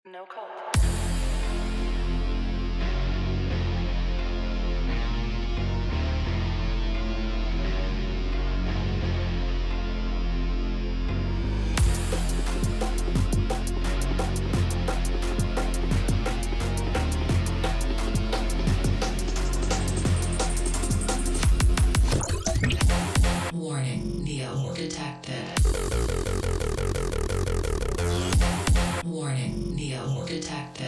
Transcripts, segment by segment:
No code. Warning, Neo detected. Warning, Neo detected.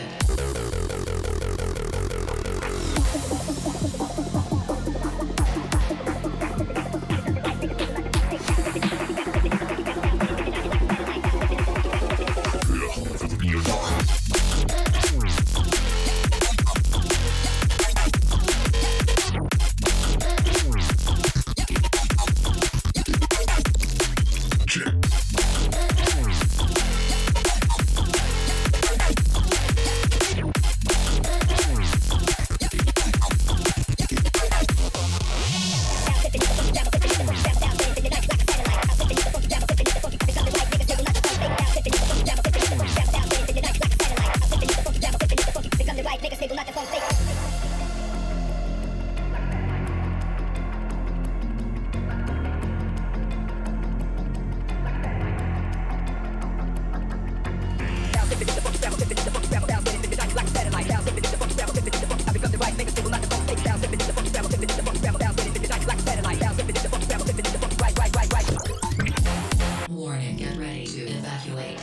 Warning, get ready to evacuate.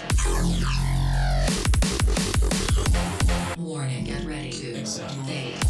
Warning, get ready to evade.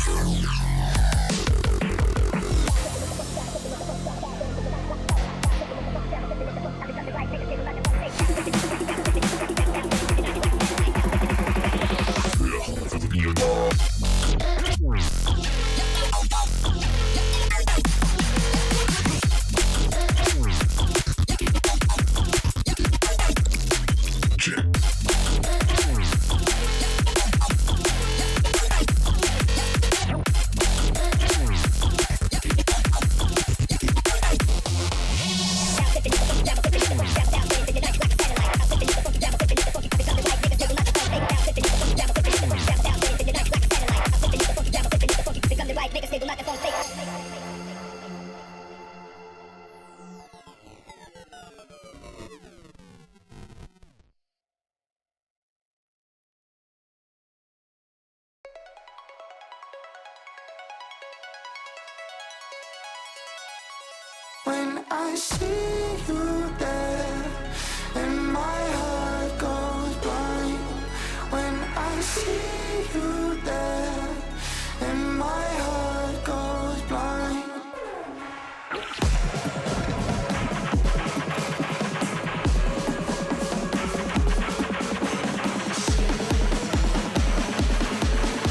When I see you there, and my heart goes blind. When I see you there, and my heart goes blind.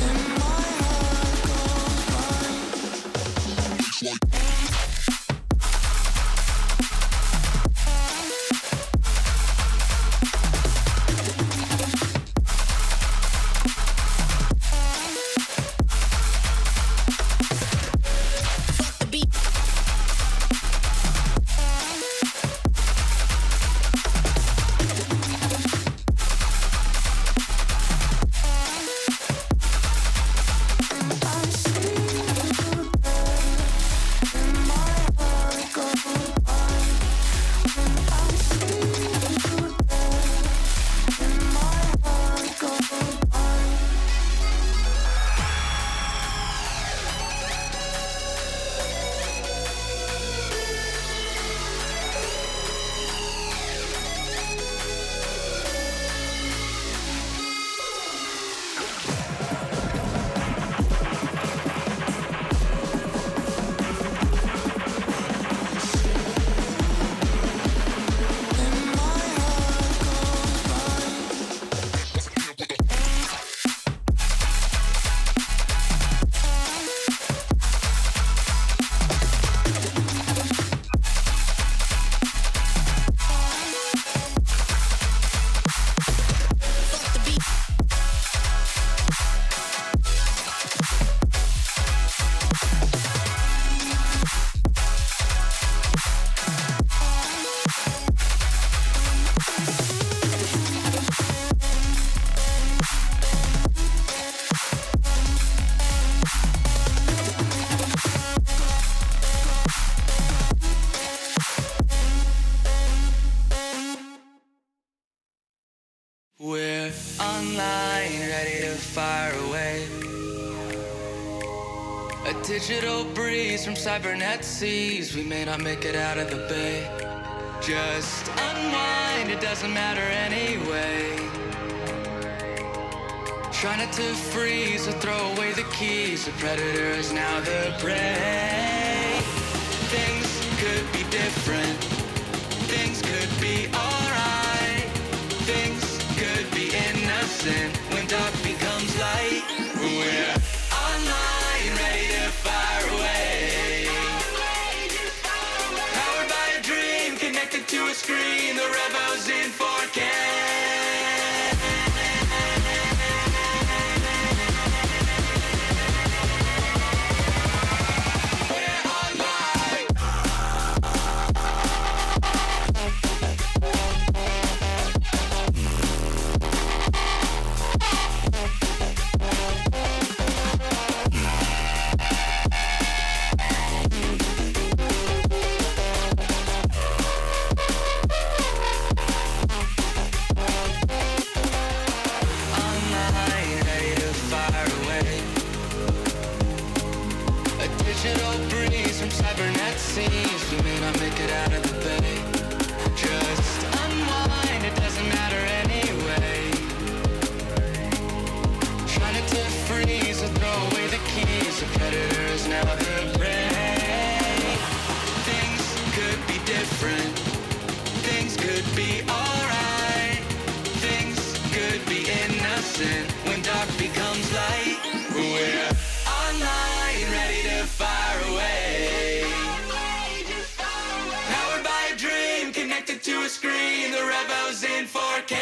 And my heart goes blind. We're online, ready to fire away. A digital breeze from cybernet seas. We may not make it out of the bay. Just unwind, it doesn't matter anyway. Try not to freeze or throw away the keys. The predator is now the prey. Things could be different. Things could be alright. Things could be innocent when dark becomes light. We're online, ready to fire away. Powered by a dream, connected to a screen. The Revo's in 4K. When dark becomes light, we're online, ready to fire away. Powered by a dream, connected to a screen. The Revo's in 4K.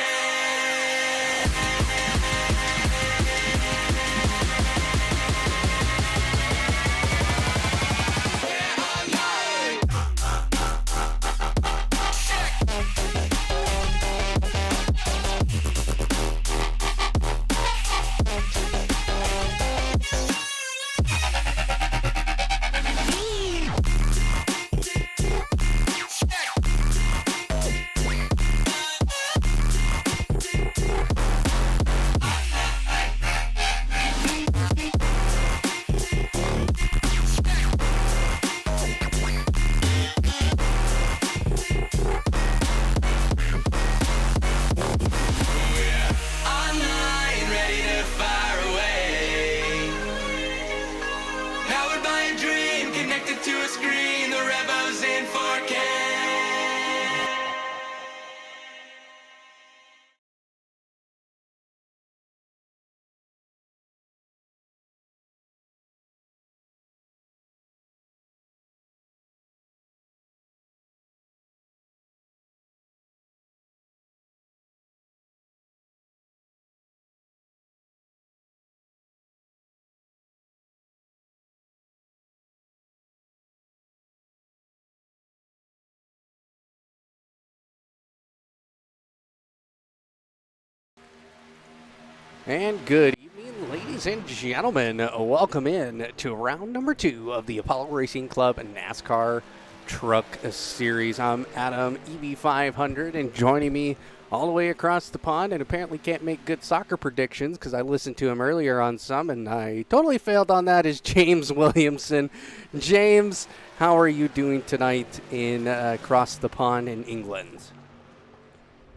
And good evening, ladies and gentlemen. Welcome in to round number 2 of the Apollo Racing Club NASCAR Truck Series. I'm Adam, EB500, and joining me all the way across the pond, and apparently can't make good soccer predictions because I listened to him earlier on some, and I totally failed on that, is James Williamson. James, how are you doing tonight in across the pond in England?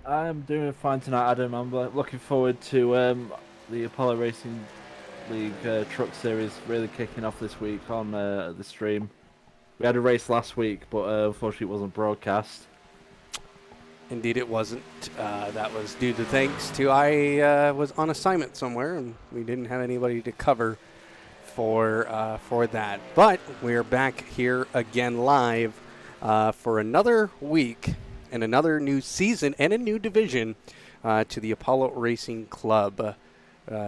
I'm doing fine tonight, Adam. I'm looking forward to the Apollo Racing League Truck Series really kicking off this week on the stream. We had a race last week, but unfortunately it wasn't broadcast. Indeed it wasn't. That was due to thanks to I was on assignment somewhere, and we didn't have anybody to cover for that. But we're back here again live for another week and another new season and a new division to the Apollo Racing Club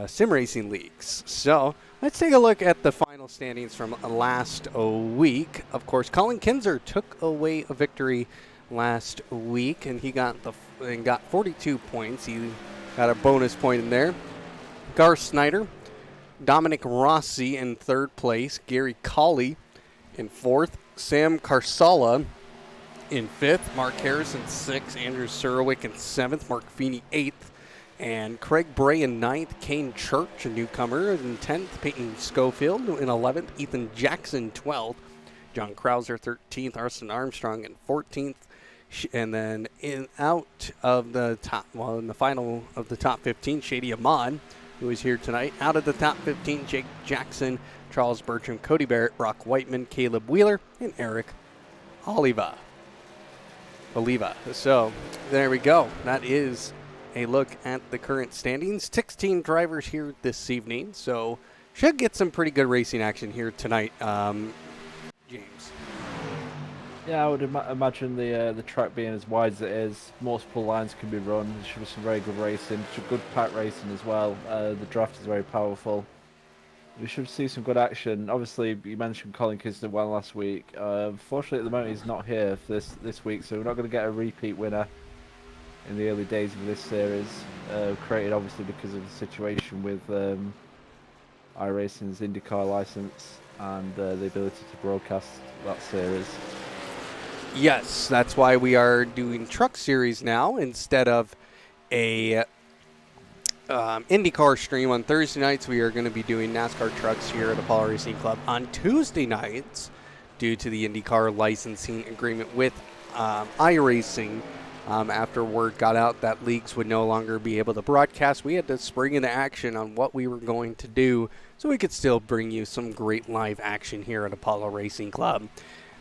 Sim Racing Leagues. So let's take a look at the final standings from last week. Of course, Colin Kinzer took away a victory last week, and he got 42 points. He got a bonus point in there. Gar Snyder, Dominic Rossi in third place, Gary Colley in fourth, Sam Carsala in fifth, Mark Harrison sixth, Andrew Surwick in seventh, Mark Feeney eighth, And Craig Bray in 9th, Kane Church, a newcomer, in 10th, Peyton Schofield in 11th, Ethan Jackson 12th, John Krauser 13th, Austin Armstrong in 14th, and then in the final of the top 15, Shady Ahmad, who is here tonight. Out of the top 15, Jake Jackson, Charles Bertram, Cody Barrett, Brock Whiteman, Caleb Wheeler, and Eric Oliva. So there we go. That is a look at the current standings. 16 drivers here this evening, so should get some pretty good racing action here tonight. James. Yeah, I would imagine the track being as wide as it is, multiple lines can be run. There should be some very good racing, good pack racing as well. The draft is very powerful. We should see some good action. Obviously, you mentioned Colin Kisner won last week. Unfortunately, at the moment, he's not here for this week, so we're not going to get a repeat winner in the early days of this series, created obviously because of the situation with iRacing's IndyCar license and the ability to broadcast that series. Yes, that's why we are doing Truck Series now instead of a IndyCar stream on Thursday nights. We are going to be doing NASCAR Trucks here at Apollo Racing Club on Tuesday nights due to the IndyCar licensing agreement with iRacing. After word got out that leagues would no longer be able to broadcast, we had to spring into action on what we were going to do so we could still bring you some great live action here at Apollo Racing Club.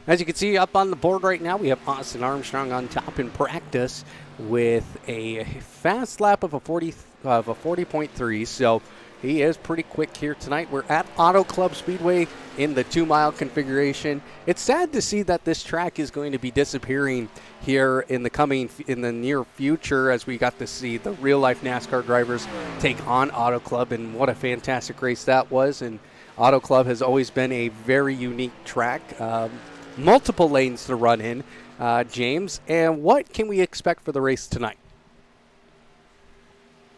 As you can see up on the board right now, we have Austin Armstrong on top in practice with a fast lap of a 40.3, so he is pretty quick here tonight. We're at Auto Club Speedway in the 2-mile configuration. It's sad to see that this track is going to be disappearing here in the near future, as we got to see the real-life NASCAR drivers take on Auto Club, and what a fantastic race that was. And Auto Club has always been a very unique track. Multiple lanes to run in, James. And what can we expect for the race tonight?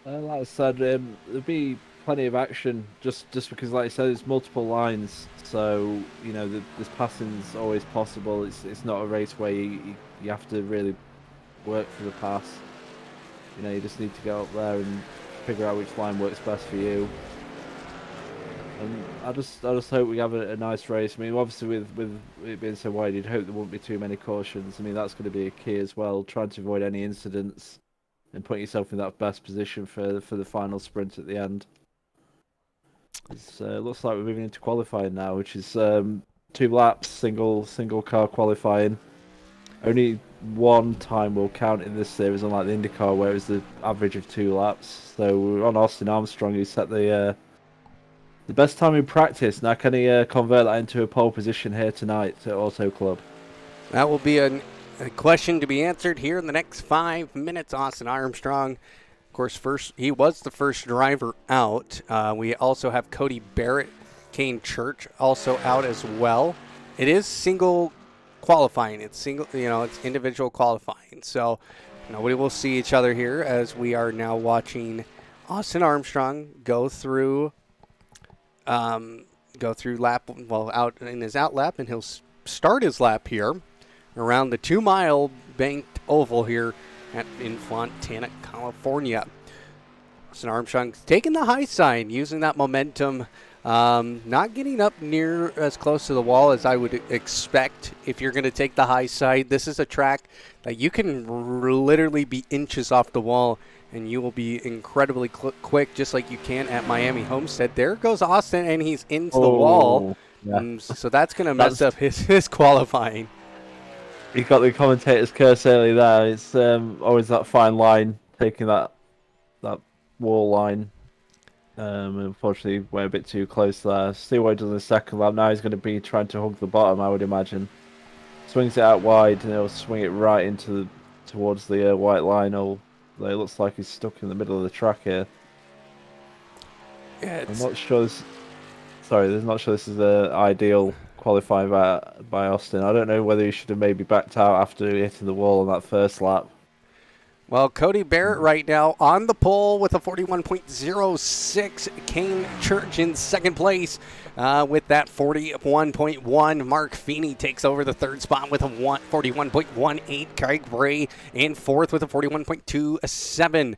Like I said, there'll be plenty of action just because, like I said, it's multiple lines. So, you know, this passing's always possible. It's not a race where you have to really work for the pass. You know, you just need to go up there and figure out which line works best for you. And I just hope we have a nice race. I mean, obviously with it being so wide, you'd hope there won't be too many cautions. I mean, that's going to be a key as well, trying to avoid any incidents and putting yourself in that best position for the final sprint at the end. It looks like we're moving into qualifying now, which is 2 laps, single car qualifying. Only one time will count in this series, unlike the IndyCar, where it was the average of 2 laps. So we're on Austin Armstrong, who set the best time in practice. Now, can he convert that into a pole position here tonight at Auto Club? That will be a question to be answered here in the next 5 minutes. Austin Armstrong, of course, he was the first driver out. We also have Cody Barrett, Kane Church also out as well. It is single qualifying. It's individual qualifying. So nobody will see each other here, as we are now watching Austin Armstrong go through lap, out in his out lap, and he'll start his lap here around the 2-mile banked oval here in Fontana, California. Austin Armstrong taking the high side, using that momentum, not getting up near as close to the wall as I would expect if you're going to take the high side. This is a track that you can literally be inches off the wall, and you will be incredibly quick, just like you can at Miami Homestead. There goes Austin, and he's into the wall. Yeah. So that's going to mess up his qualifying. You got the commentator's curse early there. It's always that fine line, taking that wall line. Unfortunately, went a bit too close there. See what he does in the second lap. Now he's going to be trying to hug the bottom, I would imagine. Swings it out wide, and he'll swing it right towards the white line. It looks like he's stuck in the middle of the track here. Yeah, I'm not sure this. Sorry, I'm not sure this is the ideal qualifying by Austin. I don't know whether he should have maybe backed out after hitting the wall on that first lap. Well, Cody Barrett right now on the pole with a 41.06. Kane Church in second place with that 41.1. Mark Feeney takes over the third spot with a 41.18. Craig Bray in fourth with a 41.27.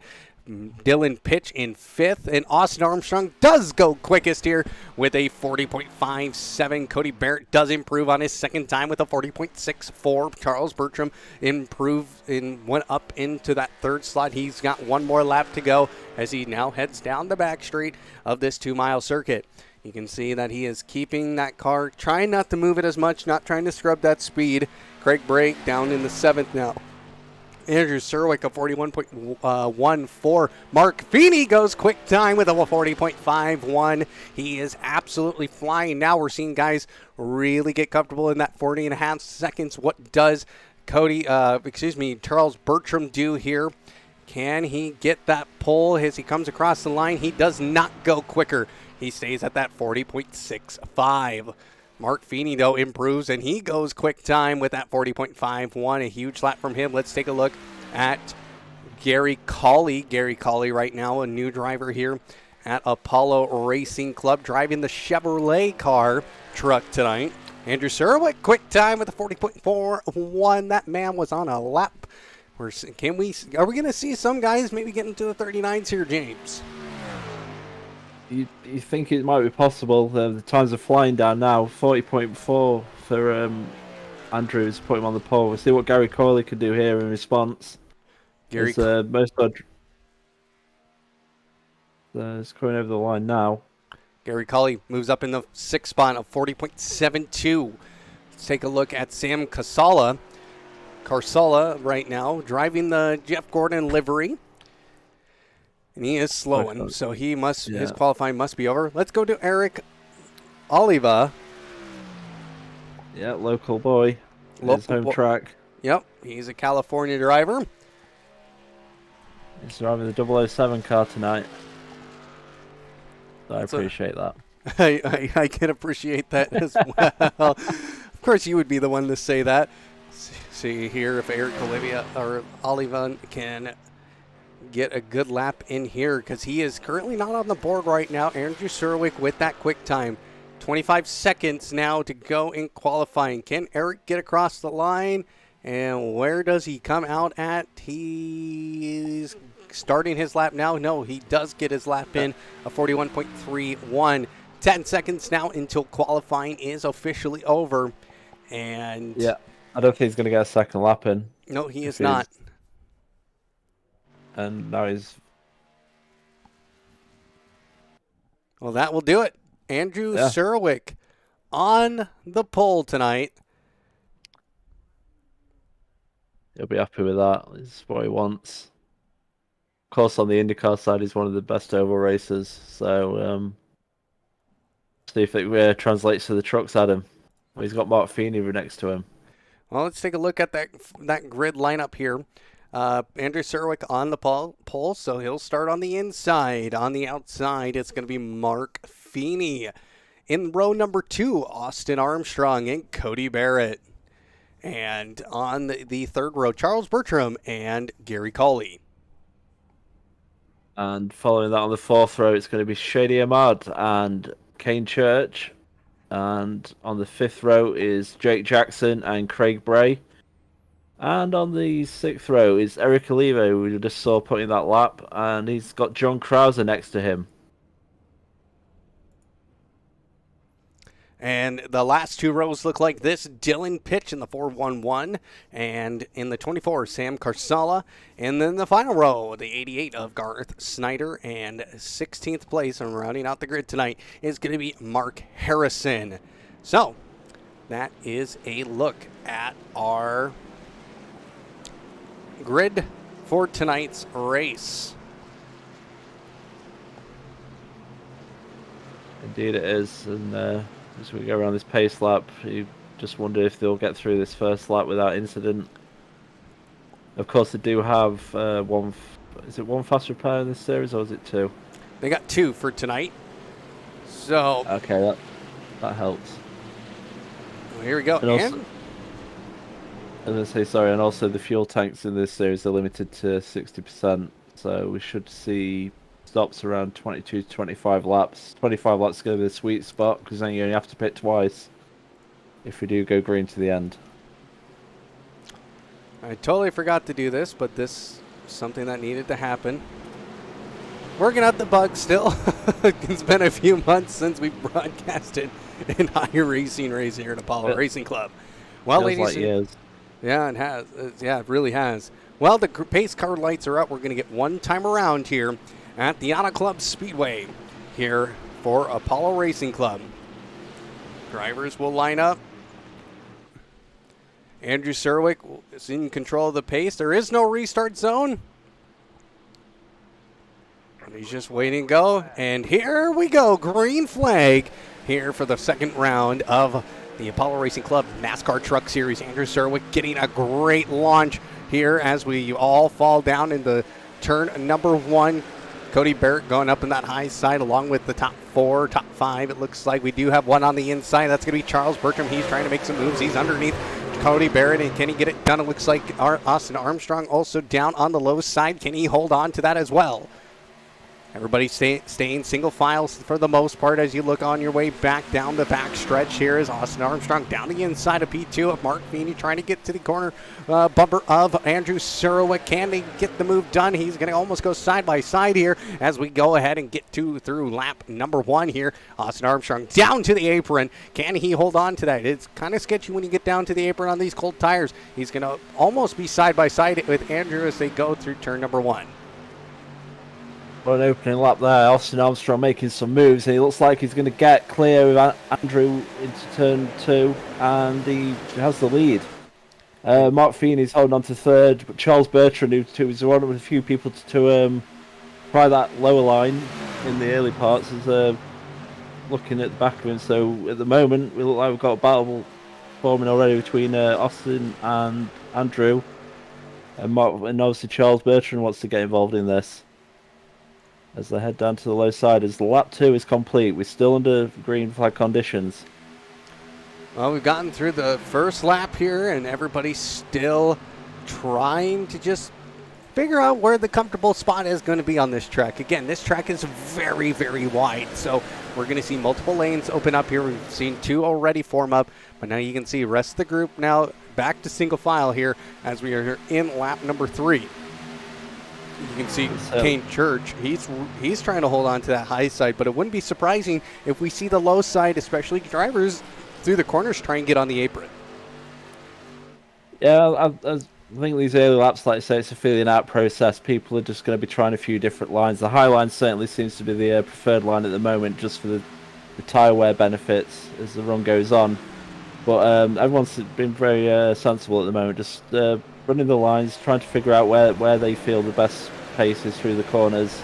Dylan Pitch in 5th, and Austin Armstrong does go quickest here with a 40.57. Cody Barrett does improve on his second time with a 40.64. Charles Bertram went up into that third slot. He's got one more lap to go as he now heads down the back straight of this 2-mile circuit. You can see that he is keeping that car, trying not to move it as much, not trying to scrub that speed. Craig Brake down in the 7th now. Andrew Serwick, a 41.14. Mark Feeney goes quick time with a 40.51. He is absolutely flying. Now we're seeing guys really get comfortable in that 40.5 seconds. What does Charles Bertram do here? Can he get that pole as he comes across the line? He does not go quicker. He stays at that 40.65. Mark Feeney, though, improves, and he goes quick time with that 40.51. A huge lap from him. Let's take a look at Gary Colley. Gary Colley right now, a new driver here at Apollo Racing Club, driving the Chevrolet truck tonight. Andrew Serwick, quick time with a 40.41. That man was on a lap. Are we going to see some guys maybe get into the 39s here, James? You think it might be possible? The times are flying down now. 40.4 for Andrews, put him on the pole. We'll see what Gary Corley could do here in response. It's coming over the line now. Gary Colley moves up in the 6th spot of 40.72. Let's take a look at Sam Karsala right now, driving the Jeff Gordon livery. And he is slowing, so his qualifying must be over. Let's go to Eric Oliva. Yeah, local boy. His home track. Yep, he's a California driver. He's driving the 007 car tonight. So I appreciate that. I can appreciate that as well. Of course, you would be the one to say that. See here if Eric Oliva can get a good lap in here, because he is currently not on the board right now. Andrew Serwick with that quick time. 25 seconds now to go in qualifying. Can Eric get across the line? And where does he come out at? He's starting his lap now. No, he does get his lap in, a 41.31. 10 seconds now until qualifying is officially over. And yeah, I don't think he's going to get a second lap in. No, he is not. And now he's... Well, that will do it. Andrew Serwick on the pole tonight. He'll be happy with that. It's what he wants. Of course, on the IndyCar side, he's one of the best oval racers. So, see if it translates to the trucks, Adam. Well, he's got Mark Feeney next to him. Well, let's take a look at that grid lineup here. Andrew Serwick on the pole, so he'll start on the inside. On the outside, it's going to be Mark Feeney. In row number 2, Austin Armstrong and Cody Barrett. And on the third row, Charles Bertram and Gary Colley. And following that on the fourth row, it's going to be Shady Ahmad and Kane Church. And on the fifth row is Jake Jackson and Craig Bray. And on the sixth row is Eric Oliva, who we just saw putting that lap, and he's got John Krauser next to him. And the last 2 rows look like this. Dylan Pitch in the 411, and in the 24, Sam Karsala. And then the final row, the 88 of Garth Snyder, and 16th place, and rounding out the grid tonight is going to be Mark Harrison. So, that is a look at our grid for tonight's race. Indeed it is, and as we go around this pace lap, you just wonder if they'll get through this first lap without incident. Of course, they do have one fast repair in this series, or is it 2? They got 2 for tonight. So okay, that helps. Well, here we go. And and also the fuel tanks in this series are limited to 60%, so we should see stops around 22 to 25 laps. 25 laps is going to be the sweet spot, because then you only have to pit twice if we do go green to the end. I totally forgot to do this, but this is something that needed to happen. working out the bugs still. It's been a few months since we broadcasted in high racing race here at Apollo Racing Club. Well, Feels ladies like and years. yeah, it has. Yeah, it really has. Well, the pace car lights are up. We're going to get one time around here at the Auto Club Speedway here for Apollo Racing Club. Drivers will line up. Andrew Serwick is in control of the pace. There is no restart zone. And he's just waiting to go. And here we go. Green flag here for the second round of the Apollo Racing Club NASCAR Truck Series. Andrew Serwick getting a great launch here as we all fall down into turn number 1. Cody Barrett going up in that high side along with the top 4, top 5. It looks like we do have one on the inside. That's going to be Charles Bertram. He's trying to make some moves. He's underneath Cody Barrett, and can he get it done? It looks like Austin Armstrong also down on the low side. Can he hold on to that as well? Everybody staying single files for the most part as you look on your way back down the back stretch. Here is Austin Armstrong down the inside of P2 of Mark Feeney trying to get to the corner bumper of Andrew Serwick. Can he get the move done? He's going to almost go side by side here as we go ahead and get through lap number 1 here. Austin Armstrong down to the apron. Can he hold on to that? It's kind of sketchy when you get down to the apron on these cold tires. He's going to almost be side by side with Andrew as they go through turn number 1. For an opening lap there, Austin Armstrong making some moves, and he looks like he's going to get clear with Andrew into turn 2, and he has the lead. Mark Feeney's holding on to third, but Charles Bertrand, who was one of the few people to try that lower line in the early parts, is looking at the back of him. So at the moment, we look like we've got a battle forming already between Austin and Andrew, and obviously Charles Bertrand wants to get involved in this as they head down to the low side. As lap 2 is complete, we're still under green flag conditions. Well, we've gotten through the first lap here, and everybody's still trying to just figure out where the comfortable spot is going to be on this track. Again, this track is very, very wide, so we're going to see multiple lanes open up here. We've seen 2 already form up, but now you can see the rest of the group now back to single file here as we are here in lap number 3. You can see Kane Church. He's trying to hold on to that high side, but it wouldn't be surprising if we see the low side, especially drivers through the corners, try and get on the apron. Yeah, I think these early laps, like I say, it's a feeling out process. People are just going to be trying a few different lines. The high line certainly seems to be the preferred line at the moment, just for the tyre wear benefits as the run goes on. But everyone's been very sensible at the moment, just running the lines, trying to figure out where they feel the best pace is through the corners.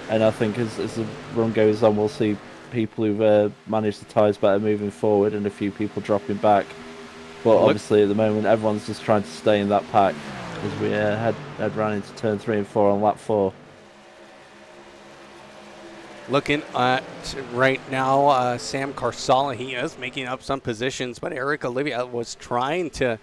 And I think as the run goes on, we'll see people who've managed the tyres better moving forward and a few people dropping back. But obviously at the moment, everyone's just trying to stay in that pack as we head round into turn 3 and 4 on lap 4. Looking at right now, Sam Carsala, he is making up some positions, but Eric Olivia was trying to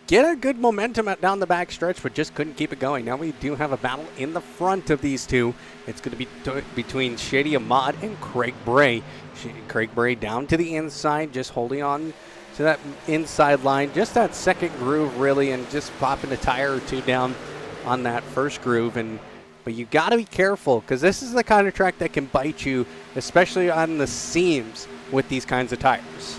get a good momentum down the back stretch, but just couldn't keep it going. Now we do have a battle in the front of these two. It's going to be between Shady Ahmad and Craig Bray. Craig Bray down to the inside, just holding on to that inside line, just that second groove really, and just popping a tire or 2 down on that first groove. But you got to be careful, because this is the kind of track that can bite you, especially on the seams with these kinds of tires.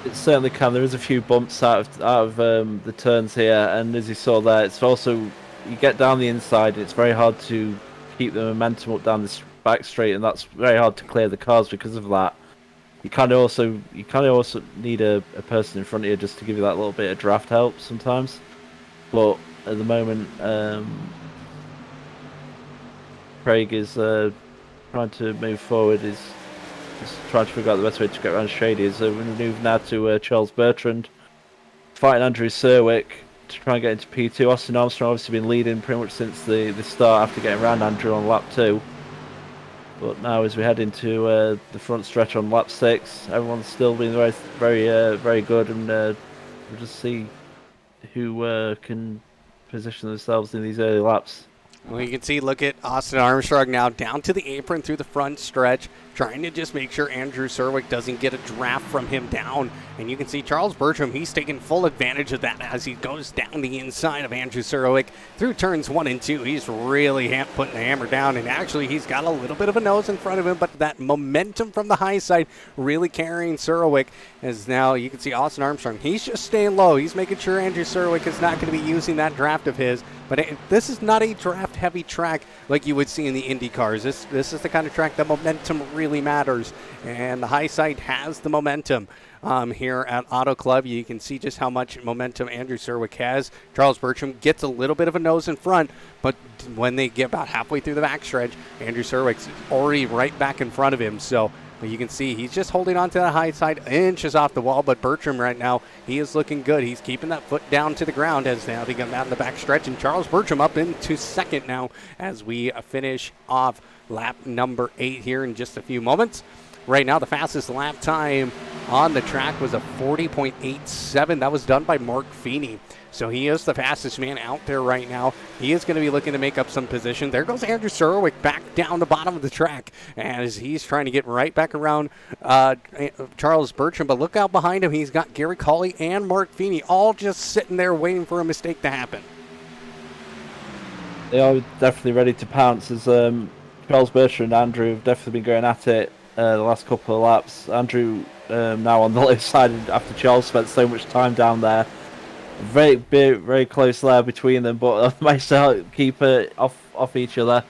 It certainly can. There is a few bumps out of the turns here, and as you saw there, it's also, you get down the inside, it's very hard to keep the momentum up down this back straight, and that's very hard to clear the cars because of that. You kind of also need a person in front of you just to give you that little bit of draft help sometimes. But at the moment, Craig is trying to move forward. Is just trying to figure out the best way to get around Shady. So we move now to Charles Bertrand fighting Andrew Serwick to try and get into P2. Austin Armstrong obviously been leading pretty much since the start after getting around Andrew on lap 2. But now as we head into the front stretch on lap 6, everyone's still been very good, and we'll just see who can position themselves in these early laps. Well, you can see, look at Austin Armstrong now down to the apron through the front stretch. trying to just make sure Andrew Serwick doesn't get a draft from him down. And you can see Charles Bertram, he's taking full advantage of that as he goes down the inside of Andrew Serwick through turns 1 and 2. He's really putting the hammer down, and actually he's got a little bit of a nose in front of him, but that momentum from the high side really carrying Serwick. As now you can see Austin Armstrong, he's just staying low. He's making sure Andrew Serwick is not going to be using that draft of his. But this is not a draft-heavy track like you would see in the Indy cars. This is the kind of track that momentum really matters, and the high side has the momentum. Here at Auto Club, you can see just how much momentum Andrew Serwick has. Charles Bertram gets a little bit of a nose in front, but when they get about halfway through the backstretch, Andrew Serwick's already right back in front of him. So you can see he's just holding on to that high side, inches off the wall, but Bertram right now, he is looking good. He's keeping that foot down to the ground as now they come out in the backstretch, and Charles Bertram up into second now as we finish off lap number 8 here in just a few moments. Right now, the fastest lap time on the track was a 40.87. That was done by Mark Feeney. So he is the fastest man out there right now. He is going to be looking to make up some position. There goes Andrew Serwick back down the bottom of the track as he's trying to get right back around Charles Bertram. But look out behind him. He's got Gary Cawley and Mark Feeney all just sitting there waiting for a mistake to happen. They are definitely ready to pounce as Charles Bertram and Andrew have definitely been going at it the last couple of laps. Andrew now on the low side after Charles spent so much time down there. Very close there between them, but managed to keep it off each other.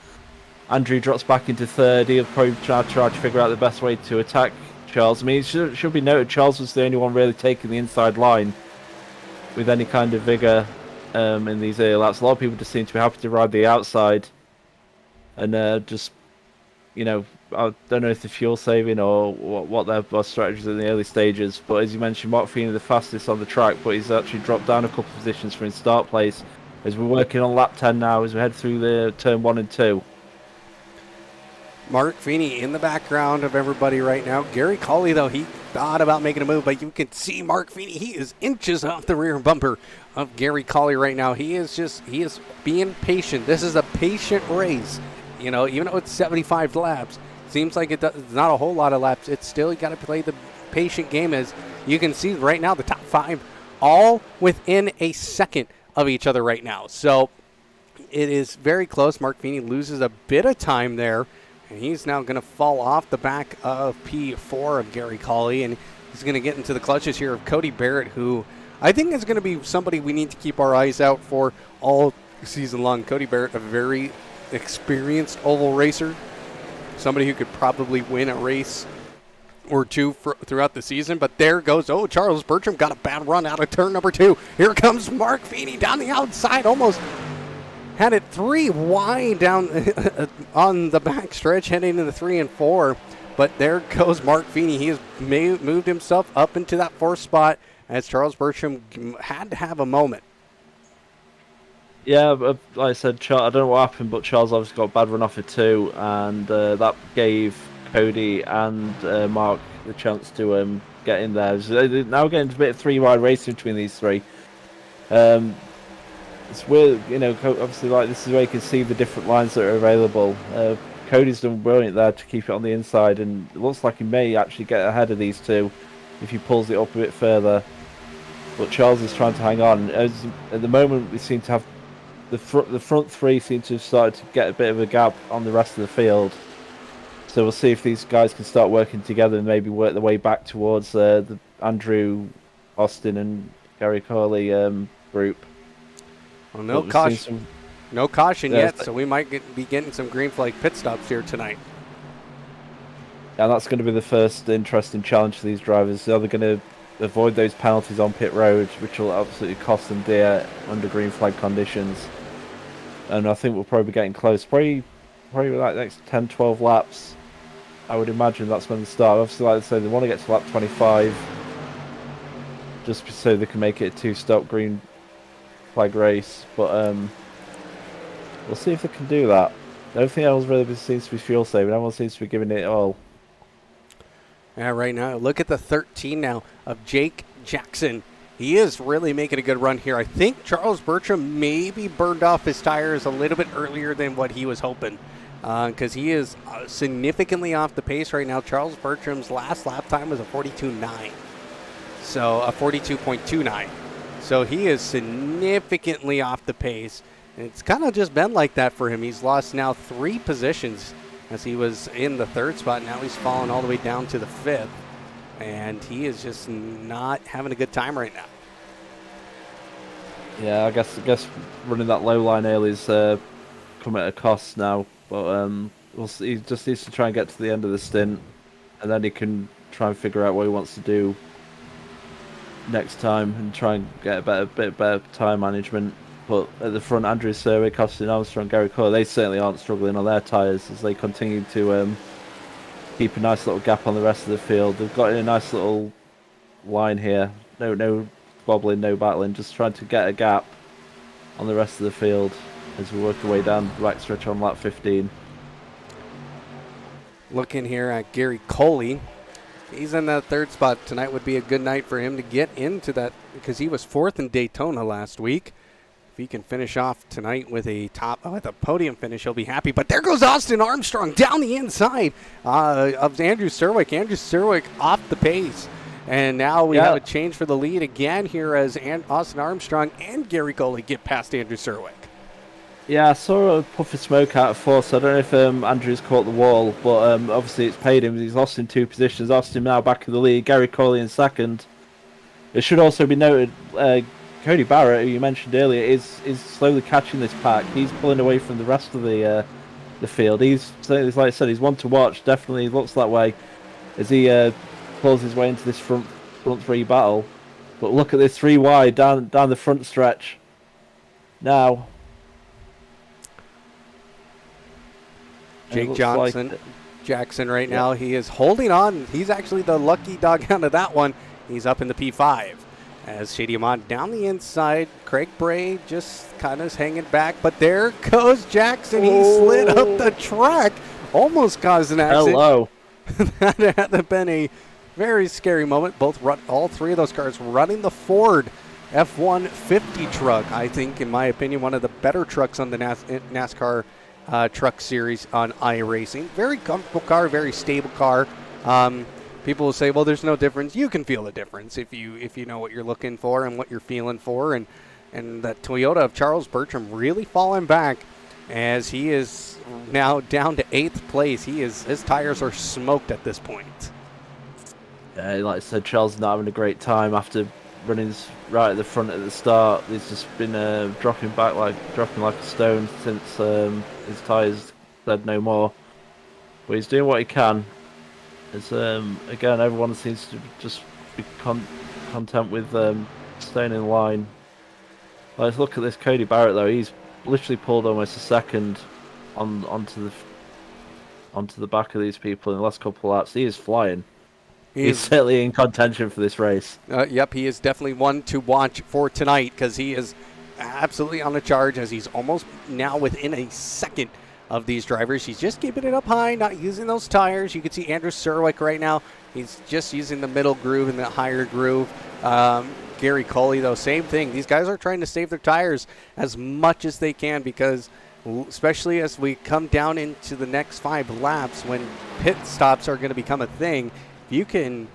Andrew drops back into third. He'll probably try to figure out the best way to attack Charles. I mean, it should be noted Charles was the only one really taking the inside line with any kind of vigour in these early laps. A lot of people just seem to be happy to ride the outside and just, you know, I don't know if they're fuel saving or what their strategies in the early stages, but as you mentioned, Mark Feeney the fastest on the track, but he's actually dropped down a couple of positions from his start place as we're working on lap 10 now as we head through the turn 1 and 2. Mark Feeney in the background of everybody right now. Gary Cawley, though, he thought about making a move, but you can see Mark Feeney, he is inches off the rear bumper of Gary Cawley right now. He is being patient. This is a patient race. You know, even though it's 75 laps, seems like it's not a whole lot of laps. It's still, you got to play the patient game. As you can see right now, the top 5 all within a second of each other right now. So it is very close. Mark Feeney loses a bit of time there, and he's now going to fall off the back of P4 of Gary Cawley, and he's going to get into the clutches here of Cody Barrett, who I think is going to be somebody we need to keep our eyes out for all season long. Cody Barrett, a very experienced oval racer, somebody who could probably win a race or two throughout the season. But there goes, Charles Bertram got a bad run out of turn number 2. Here comes Mark Feeney down the outside, almost had it 3 wide down on the back stretch, heading into the 3 and 4. But there goes Mark Feeney. He has moved himself up into that 4th spot as Charles Bertram had to have a moment. Yeah, like I said, I don't know what happened, but Charles obviously got a bad run off it too, and that gave Cody and Mark the chance to get in there. So they're now getting a bit of 3-wide racing between these 3. It's weird, you know, obviously like this is where you can see the different lines that are available. Cody's done brilliant there to keep it on the inside, and it looks like he may actually get ahead of these 2 if he pulls it up a bit further. But Charles is trying to hang on. At the moment, we seem to have the front 3 seem to have started to get a bit of a gap on the rest of the field. So we'll see if these guys can start working together and maybe work their way back towards the Andrew, Austin, and Gary Cawley group. Well, no caution yet, so we might be getting some green flag pit stops here tonight. And that's going to be the first interesting challenge for these drivers. Are they going to avoid those penalties on pit road, which will absolutely cost them dear under green flag conditions? And I think we'll probably be getting close. Probably like next 10-12 laps. I would imagine that's when they start. Obviously, like I say, they want to get to lap 25 just so they can make it a 2-stop green flag race. But we'll see if they can do that. Everything else really seems to be fuel saving. Everyone seems to be giving it all. Yeah, right now, look at the 13 now of Jake Jackson. He is really making a good run here. I think Charles Bertram maybe burned off his tires a little bit earlier than what he was hoping. because he is significantly off the pace right now. Charles Bertram's last lap time was a 42.9. So a 42.29. So he is significantly off the pace. And it's kind of just been like that for him. He's lost now 3 positions as he was in the 3rd spot. Now he's fallen all the way down to the 5th. And he is just not having a good time right now. Yeah, I guess running that low line early is come at a cost now. But we'll see. He just needs to try and get to the end of the stint, and then he can try and figure out what he wants to do next time and try and get a bit better time management. But at the front, Andrew Serwick, Austin Armstrong, Gary Cole, they certainly aren't struggling on their tyres as they continue to keep a nice little gap on the rest of the field. They've got in a nice little line here. No wobbling, no battling, just trying to get a gap on the rest of the field as we work our way down the back stretch on lap 15. Looking here at Gary Coley. He's in that 3rd spot. Tonight would be a good night for him to get into that because he was 4th in Daytona last week. If he can finish off tonight with a podium finish, he'll be happy. But there goes Austin Armstrong down the inside of Andrew Serwick. Andrew Serwick off the pace. And now we have a change for the lead again here as Austin Armstrong and Gary Coley get past Andrew Serwick. Yeah, I saw a puff of smoke out of 4th, so I don't know if Andrew's caught the wall, but obviously it's paid him. He's lost in 2 positions. Austin now back in the lead. Gary Coley in 2nd. It should also be noted, Cody Barrett, who you mentioned earlier, is slowly catching this pack. He's pulling away from the rest of the field. He's, like I said, he's one to watch. Definitely looks that way as he pulls his way into this front 3 battle. But look at this 3 wide down the front stretch. Now, Jake Jackson right now, he is holding on. He's actually the lucky dog out of that one. He's up in the P5. As Shady Ahmad down the inside, Craig Bray just kind of hanging back. But there goes Jackson. He slid up the track. Almost caused an accident. Hello. That had been a very scary moment. All 3 of those cars running the Ford F-150 truck. I think, in my opinion, one of the better trucks on the NASCAR truck series on iRacing. Very comfortable car, very stable car. People will say, well, there's no difference. You can feel the difference if you know what you're looking for and what you're feeling for. And that Toyota of Charles Bertram really falling back as he is now down to 8th place. His tires are smoked at this point. Yeah, like I said, Charles is not having a great time after running right at the front at the start. He's just been dropping like a stone since his tyres said no more. But he's doing what he can. As again, everyone seems to just be content with staying in line. Let's look at this Cody Barrett though. He's literally pulled almost a second onto the back of these people in the last couple of laps. He is flying. He's certainly in contention for this race. Yep, he is definitely one to watch for tonight because he is absolutely on the charge as he's almost now within a second of these drivers. He's just keeping it up high, not using those tires. You can see Andrew Serwick right now. He's just using the middle groove and the higher groove. Gary Coley, though, same thing. These guys are trying to save their tires as much as they can because especially as we come down into the next 5 laps when pit stops are going to become a thing, you can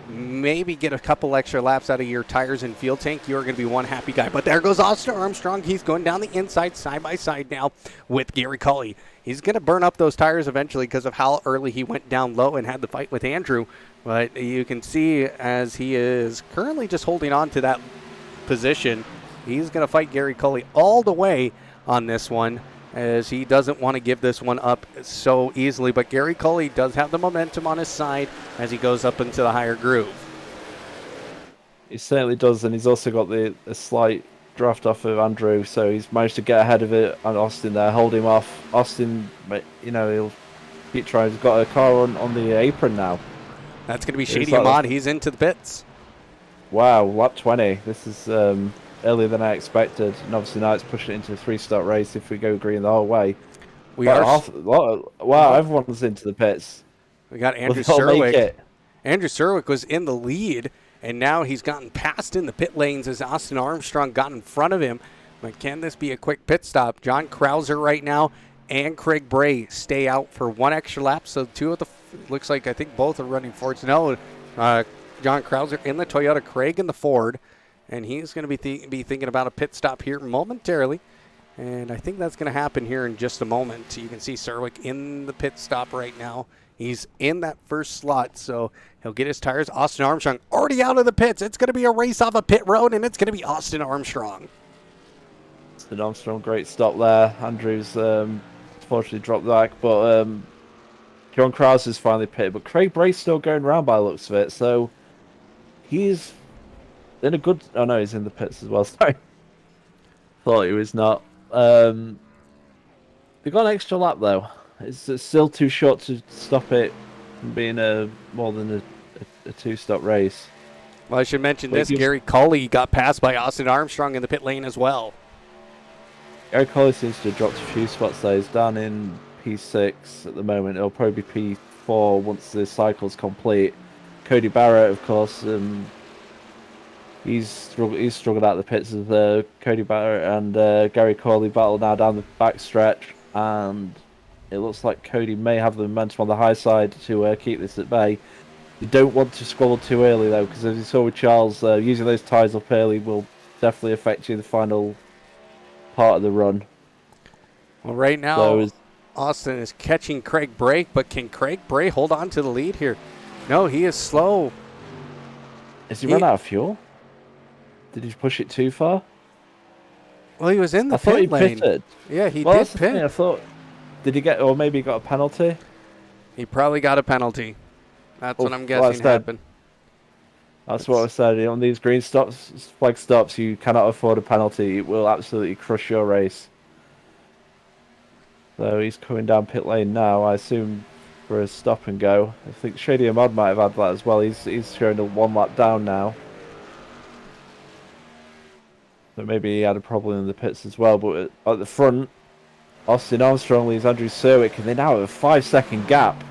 maybe get a couple extra laps out of your tires and fuel tank, you're going to be one happy guy. But there goes Austin Armstrong. He's going down the inside side by side now with Gary Coley. He's going to burn up those tires eventually because of how early he went down low and had the fight with Andrew. But you can see as he is currently just holding on to that position, he's going to fight Gary Coley all the way on this one, as he doesn't want to give this one up so easily. But Gary Coley does have the momentum on his side as he goes up into the higher groove. He certainly does, and he's also got the slight draft off of Andrew, so he's managed to get ahead of it on Austin there, hold him off. Austin, he'll keep trying. He's got a car on the apron now. That's going to be Shady Ahmad. He's into the pits. Wow, lap 20. This is earlier than I expected, and obviously now it's pushing it into a 3-start race if we go green the whole way. Wow, everyone's into the pits. We got Andrew Serwick. Andrew Serwick was in the lead, and now he's gotten passed in the pit lanes as Austin Armstrong got in front of him. But can this be a quick pit stop? John Krauser right now and Craig Bray stay out for one extra lap. So two of the, looks like I think both are running Fords. No, John Krauser in the Toyota, Craig in the Ford. And he's going to be thinking about a pit stop here momentarily. And I think that's going to happen here in just a moment. You can see Serwick in the pit stop right now. He's in that first slot, so he'll get his tires. Austin Armstrong already out of the pits. It's going to be a race off a pit road, and it's going to be Austin Armstrong. Austin Armstrong, great stop there. Andrews unfortunately dropped back, but John Krause is finally pitted. But Craig Bray's still going around by the looks of it, so he's in a good... Oh, no, he's in the pits as well, sorry. Thought he was not. They got an extra lap, though. It's still too short to stop it from being more than a two-stop race. Well, I should mention this. Gary Colley got passed by Austin Armstrong in the pit lane as well. Gary Colley seems to have dropped a few spots there. He's down in P6 at the moment. It'll probably be P4 once the cycle's complete. Cody Barrett, of course, he's struggled out of the pits as Cody Barrett and Gary Colley battle now down the back stretch, and it looks like Cody may have the momentum on the high side to keep this at bay. You don't want to squabble too early, though, because as you saw with Charles, using those tyres up early will definitely affect you in the final part of the run. Well, right now, Austin is catching Craig Bray, but can Craig Bray hold on to the lead here? No, he is slow. Has he run out of fuel? Did he push it too far? Well, he was in the pit lane. Pitted. Yeah, he did pit. I thought... Did he get... Or maybe he got a penalty? He probably got a penalty. That's what I'm guessing happened. That's what I said. On these green stops, flag stops, you cannot afford a penalty. It will absolutely crush your race. So he's coming down pit lane now, I assume, for a stop and go. I think Shady Ahmad might have had that as well. He's showing a one lap down now. But maybe he had a problem in the pits as well. But at the front, Austin Armstrong leads Andrew Serwick, and they now have a 5-second gap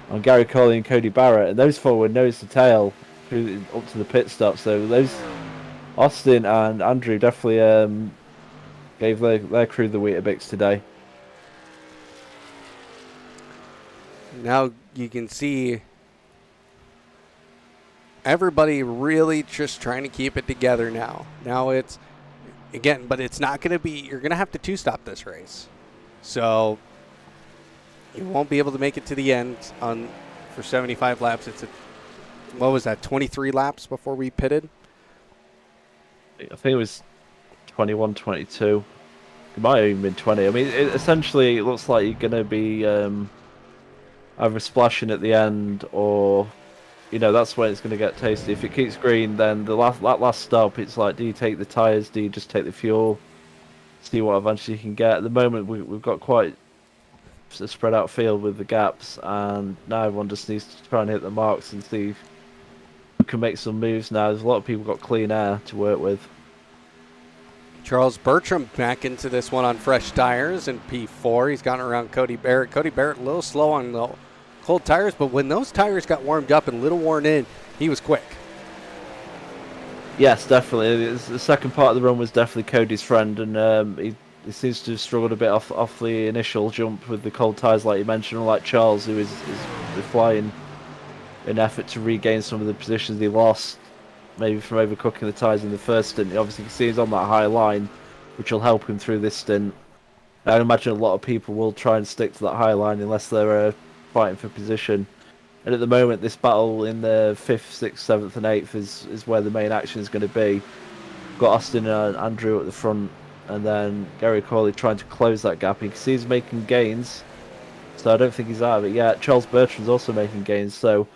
on Gary Colley and Cody Barrett. And those four were nose to tail up to the pit stop. So those Austin and Andrew definitely gave their crew the Weetabix today. Now you can see everybody really just trying to keep it together now. Now it's, again, but it's not going to be, you're going to have to two-stop this race. So you won't be able to make it to the end for 75 laps. It's what was that, 23 laps before we pitted? I think it was 21, 22. It might have even been 20. I mean, essentially, it looks like you're going to be either splashing at the end or, that's when it's going to get tasty. If it keeps green, then that last stop, it's like, do you take the tyres? Do you just take the fuel? See what eventually you can get. At the moment, we've got quite a spread out field with the gaps, and now everyone just needs to try and hit the marks and see if we can make some moves now. There's a lot of people got clean air to work with. Charles Bertram back into this one on fresh tires in P4. He's gone around Cody Barrett. Cody Barrett a little slow on the cold tires, but when those tires got warmed up and a little worn in, he was quick. Yes, definitely. The second part of the run was definitely Cody's friend, and he seems to have struggled a bit off the initial jump with the cold tires, like you mentioned, like Charles, who is flying in effort to regain some of the positions he lost, maybe from overcooking the tyres in the first stint. Obviously, you can see he's on that high line, which will help him through this stint. I imagine a lot of people will try and stick to that high line unless they're fighting for position. And at the moment, this battle in the 5th, 6th, 7th and 8th is where the main action is going to be. We've got Austin and Andrew at the front, and then Gary Corley trying to close that gap. You can see he's making gains, so I don't think he's out of it yet. Charles Bertram's also making gains, so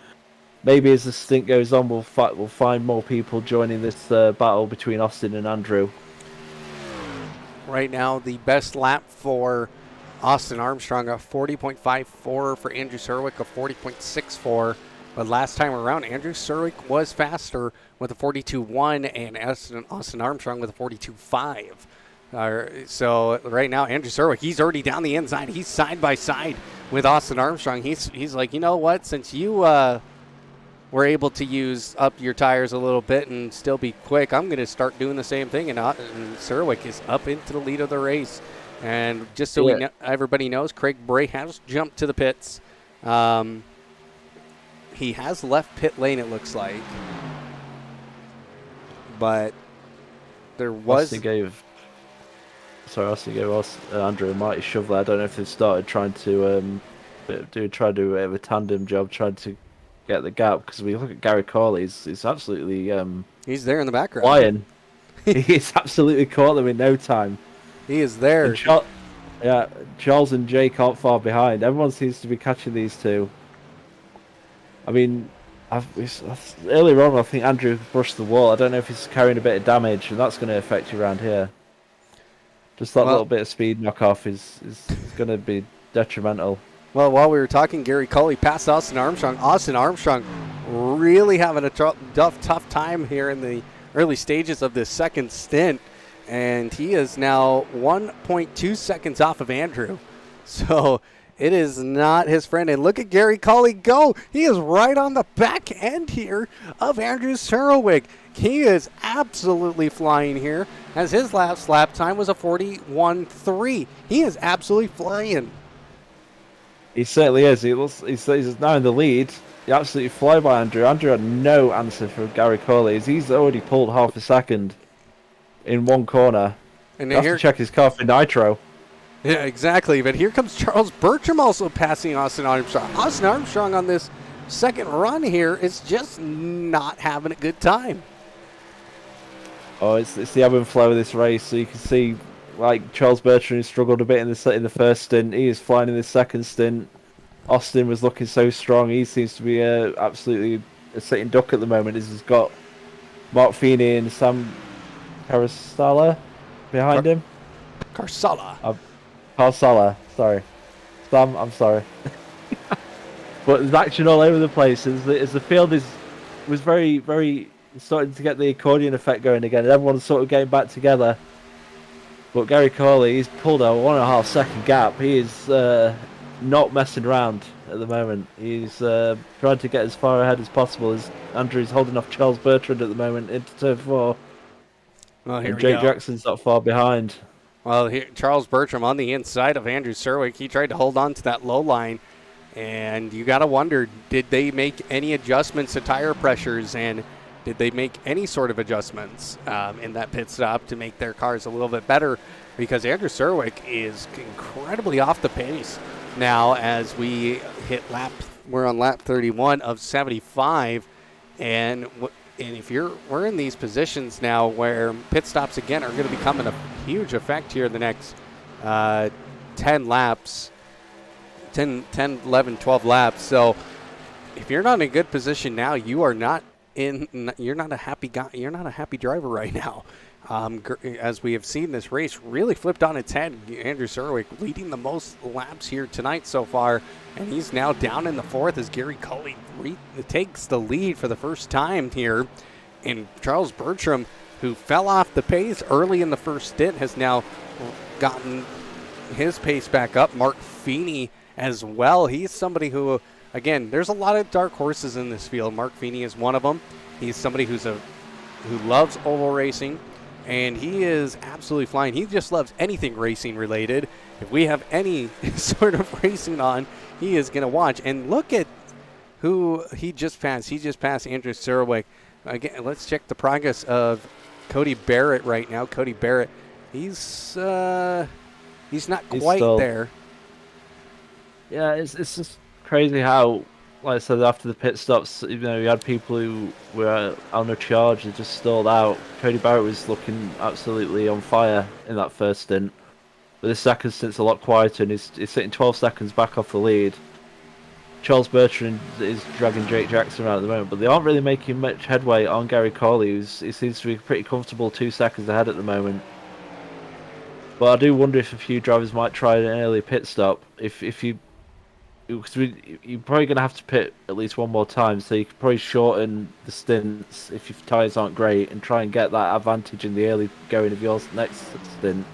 maybe as the stint goes on, we'll find more people joining this battle between Austin and Andrew. Right now, the best lap for Austin Armstrong, a 40.54, for Andrew Serwick, a 40.64. But last time around, Andrew Serwick was faster with a 42.1 and Austin Armstrong with a 42.5. So right now, Andrew Serwick, he's already down the inside. He's side by side with Austin Armstrong. He's like, you know what? Since you were able to use up your tires a little bit and still be quick, I'm going to start doing the same thing. And Serwick is up into the lead of the race. And just so everybody knows, Craig Bray has jumped to the pits. He has left pit lane, it looks like. But there was... Austin gave Andrew a mighty shove there. I don't know if they started trying to try to do a bit of a tandem job, trying to get the gap. Because we look at Gary Corley, he's absolutely... he's there in the background. Flying. He's absolutely caught them in no time. He is there. Charles and Jake aren't far behind. Everyone seems to be catching these two. I mean, earlier on, I think Andrew brushed the wall. I don't know if he's carrying a bit of damage, and that's going to affect you around here. Just that little bit of speed knockoff is going to be detrimental. Well, while we were talking, Gary Cully passed Austin Armstrong. Austin Armstrong really having a tough time here in the early stages of this second stint. And he is now 1.2 seconds off of Andrew. So it is not his friend. And look at Gary Cully go. He is right on the back end here of Andrew Surowik. He is absolutely flying here, as his last lap time was a 41.3. He is absolutely flying. He certainly is. He's now in the lead. He absolutely fly by Andrew. Andrew had no answer for Gary Corley. He's already pulled half a second in one corner. And you have to check his car for nitro. Yeah, exactly. But here comes Charles Bertram also passing Austin Armstrong. Austin Armstrong on this second run here is just not having a good time. Oh, it's the ebb and flow of this race. So you can see, like, Charles Bertram, who struggled a bit in the first stint. He is flying in the second stint. Austin was looking so strong. He seems to be absolutely a sitting duck at the moment. He's got Mark Feeney and Sam Carasala behind him. Carsala. Carsala, sorry. Sam, I'm sorry. But there's action all over the place. As the field was very, very starting to get the accordion effect going again. And everyone's sort of getting back together. But Gary Corley, he's pulled a 1.5 second gap. He is not messing around at the moment. He's trying to get as far ahead as possible. As Andrew's holding off Charles Bertrand at the moment into turn 4. Well, and Jake Jackson's not far behind. Well, here, Charles Bertram on the inside of Andrew Surwick. He tried to hold on to that low line. And you got to wonder, did they make any adjustments to tire pressures, and did they make any sort of adjustments in that pit stop to make their cars a little bit better? Because Andrew Surwick is incredibly off the pace now as we we're on lap 31 of 75. And if we're in these positions now where pit stops again are going to be coming a huge effect here in the next 10 laps. 10, 11, 12 laps. So if you're not in a good position now, you're not a happy guy. You're not a happy driver right now. As we have seen this race really flipped on its head. Andrew Surwick leading the most laps here tonight so far, and he's now down in the 4th as Gary Cully takes the lead for the first time here. And Charles Bertram, who fell off the pace early in the first stint, has now gotten his pace back up. Mark Feeney as well. He's somebody who, again, there's a lot of dark horses in this field. Mark Feeney is one of them. He's somebody who loves oval racing, and he is absolutely flying. He just loves anything racing related. If we have any sort of racing on, he is going to watch. And look at who he just passed. He just passed Andrew Surwick. Again, let's check the progress of Cody Barrett right now. Cody Barrett, he's not quite there. Yeah, it's just crazy how, like I said, after the pit stops, you had people who were on a charge that just stalled out. Cody Barrett was looking absolutely on fire in that first stint. But this second stint's a lot quieter, and he's sitting 12 seconds back off the lead. Charles Bertrand is dragging Jake Jackson around at the moment, but they aren't really making much headway on Gary Corley, he seems to be pretty comfortable 2 seconds ahead at the moment. But I do wonder if a few drivers might try an early pit stop. Because you're probably going to have to pit at least one more time, so you could probably shorten the stints if your tyres aren't great and try and get that advantage in the early going of your next stint.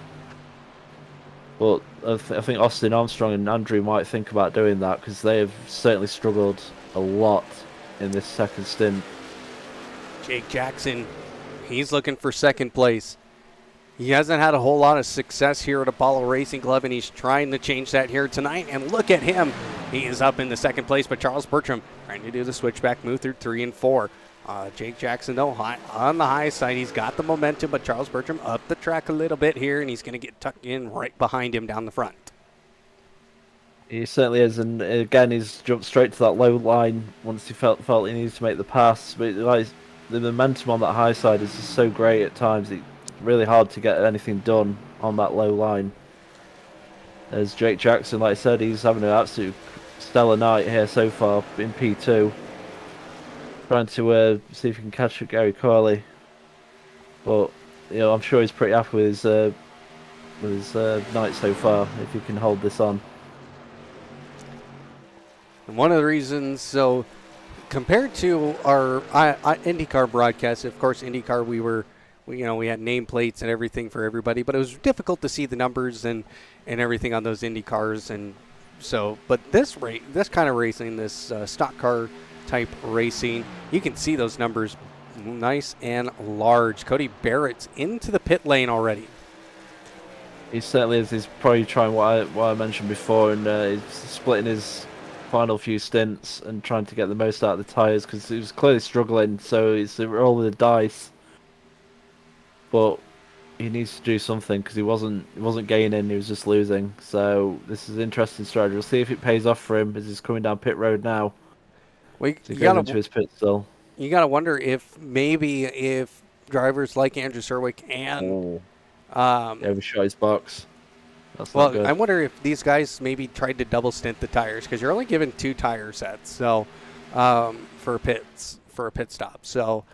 But I think Austin Armstrong and Andrew might think about doing that, because they have certainly struggled a lot in this second stint. Jake Jackson, he's looking for second place. He hasn't had a whole lot of success here at Apollo Racing Club, and he's trying to change that here tonight. And look at him. He is up in the second place, but Charles Bertram trying to do the switchback move through 3 and 4. Jake Jackson, though, on the high side. He's got the momentum, but Charles Bertram up the track a little bit here, and he's going to get tucked in right behind him down the front. He certainly is, and again, he's jumped straight to that low line once he felt he needed to make the pass. But like, the momentum on that high side is just so great at times. It's really hard to get anything done on that low line. As Jake Jackson, like I said, he's having an absolute stellar night here so far in P2. Trying to see if he can catch Gary Corley. But, I'm sure he's pretty happy with his night so far, if he can hold this on. And one of the reasons, so compared to our IndyCar broadcast, of course, IndyCar, we had nameplates and everything for everybody, but it was difficult to see the numbers and everything on those Indy cars. And so, but this kind of racing, this stock car type racing, you can see those numbers nice and large. Cody Barrett's into the pit lane already. He certainly is. He's probably trying what I mentioned before, and he's splitting his final few stints and trying to get the most out of the tyres because he was clearly struggling. So it's a roll of the dice, but he needs to do something because he wasn't gaining. He was just losing. So this is an interesting strategy. We'll see if it pays off for him as he's coming down pit road now. Well, you into his pit still. You got to wonder if drivers like Andrew Serwick and overshot his box. That's well, not good. I wonder if these guys maybe tried to double stint the tires because you're only given 2 tire sets, so for a pit stop. So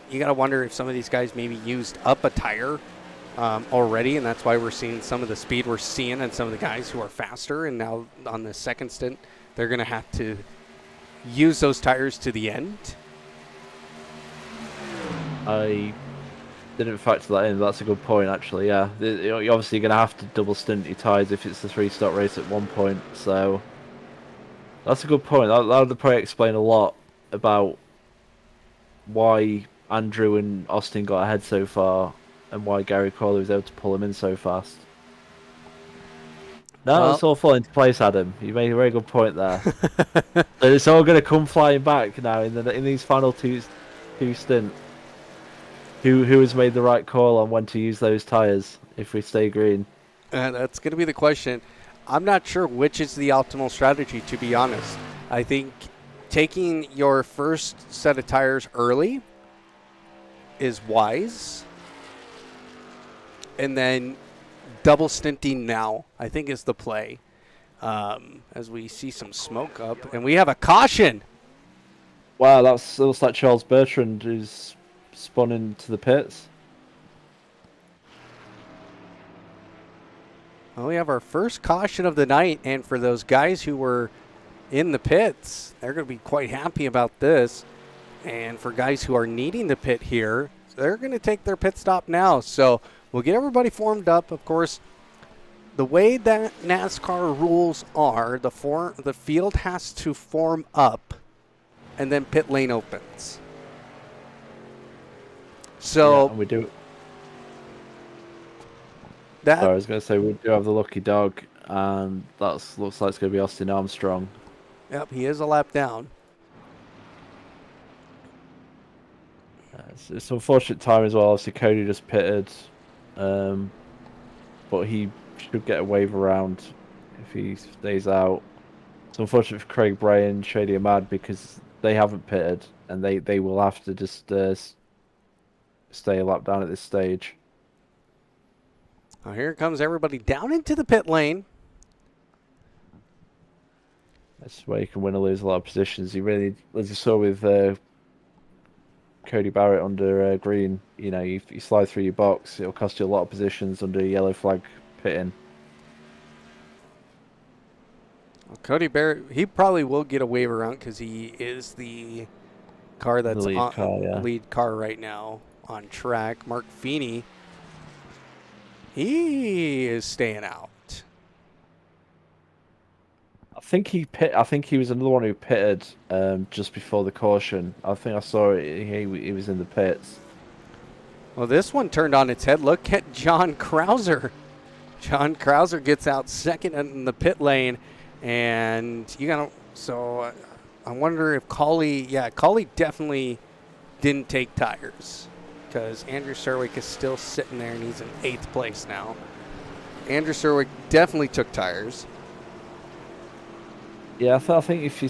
you got to wonder if some of these guys maybe used up a tire already, and that's why we're seeing some of the speed we're seeing and some of the guys who are faster. And now on the second stint, they're going to have to use those tires to the end. I didn't factor that in. That's a good point, actually. Yeah, you're obviously going to have to double stint your tyres if it's the 3-stop race at one point. So that's a good point. That would probably explain a lot about why Andrew and Austin got ahead so far and why Gary Corley was able to pull him in so fast. No, it's all falling into place, Adam. You made a very good point there. So it's all going to come flying back now in these final two stints. Who has made the right call on when to use those tyres if we stay green? That's going to be the question. I'm not sure which is the optimal strategy, to be honest. I think taking your first set of tires early is wise. And then double stinting now, I think, is the play. As we see some smoke up. And we have a caution. Wow, it looks like Charles Bertrand who's spun into the pits. Well, we have our first caution of the night, and for those guys who were in the pits, they're going to be quite happy about this. And for guys who are needing the pit here, they're going to take their pit stop now. So we'll get everybody formed up. Of course, the way that NASCAR rules are, the field has to form up, and then pit lane opens. So yeah, and we do. That, Sorry, I was going to say we do have the lucky dog, and that looks like it's going to be Austin Armstrong. Yep, he is a lap down. It's unfortunate time as well. Obviously, Cody just pitted, but he should get a wave around if he stays out. It's unfortunate for Craig Bray and Shady Ahmad because they haven't pitted, and they will have to just stay a lap down at this stage. Well, here comes everybody down into the pit lane. That's where you can win or lose a lot of positions. You really, as you saw with Cody Barrett under green, if you slide through your box, it'll cost you a lot of positions under yellow flag pitting. Well, Cody Barrett, he probably will get a wave around because he is the car that's lead car right now on track. Mark Feeney, he is staying out. I think he was another one who pitted just before the caution. I think I saw it. He was in the pits. Well, this one turned on its head. Look at John Krauser. John Krauser gets out second in the pit lane, and I wonder if Cawley definitely didn't take tires, because Andrew Serwick is still sitting there and he's in 8th place now. Andrew Serwick definitely took tires. Yeah, I think if you...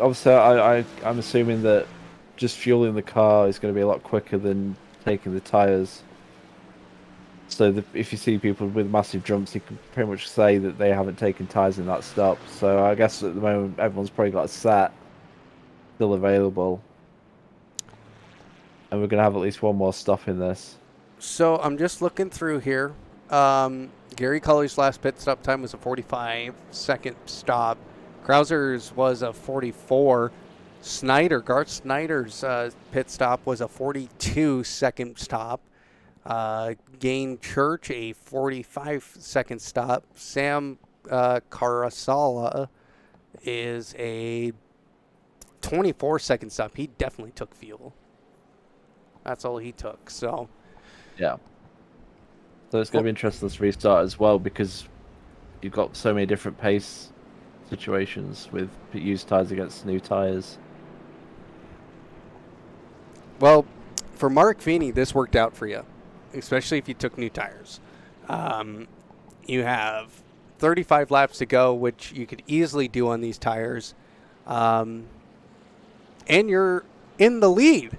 Obviously, I'm assuming that just fueling the car is going to be a lot quicker than taking the tires. So if you see people with massive jumps, you can pretty much say that they haven't taken tires in that stop. So I guess at the moment, everyone's probably got a set still available. And we're going to have at least one more stop in this. So I'm just looking through here. Gary Cully's last pit stop time was a 45-second stop. Krauser's was a 44. Garth Snyder's pit stop was a 42-second stop. Gain Church, a 45-second stop. Sam Carasala is a 24-second stop. He definitely took fuel. That's all he took. So, yeah. So it's going to be interesting this restart as well, because you've got so many different pace situations with used tires against new tires. Well, for Mark Feeney, this worked out for you, especially if you took new tires. You have 35 laps to go, which you could easily do on these tires. And you're in the lead.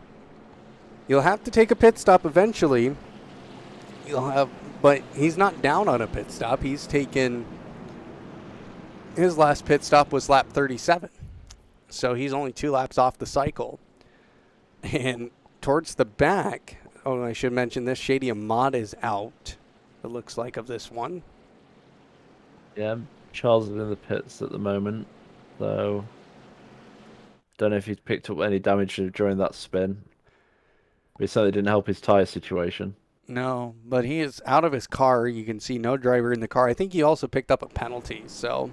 You'll have to take a pit stop eventually. But he's not down on a pit stop. He's taken... His last pit stop was lap 37. So he's only 2 laps off the cycle. And towards the back, I should mention this, Shady Ahmad is out, it looks like, of this one. Yeah, Charles is in the pits at the moment, so don't know if he's picked up any damage during that spin. But it certainly didn't help his tyre situation. No, but he is out of his car. You can see no driver in the car. I think he also picked up a penalty, so...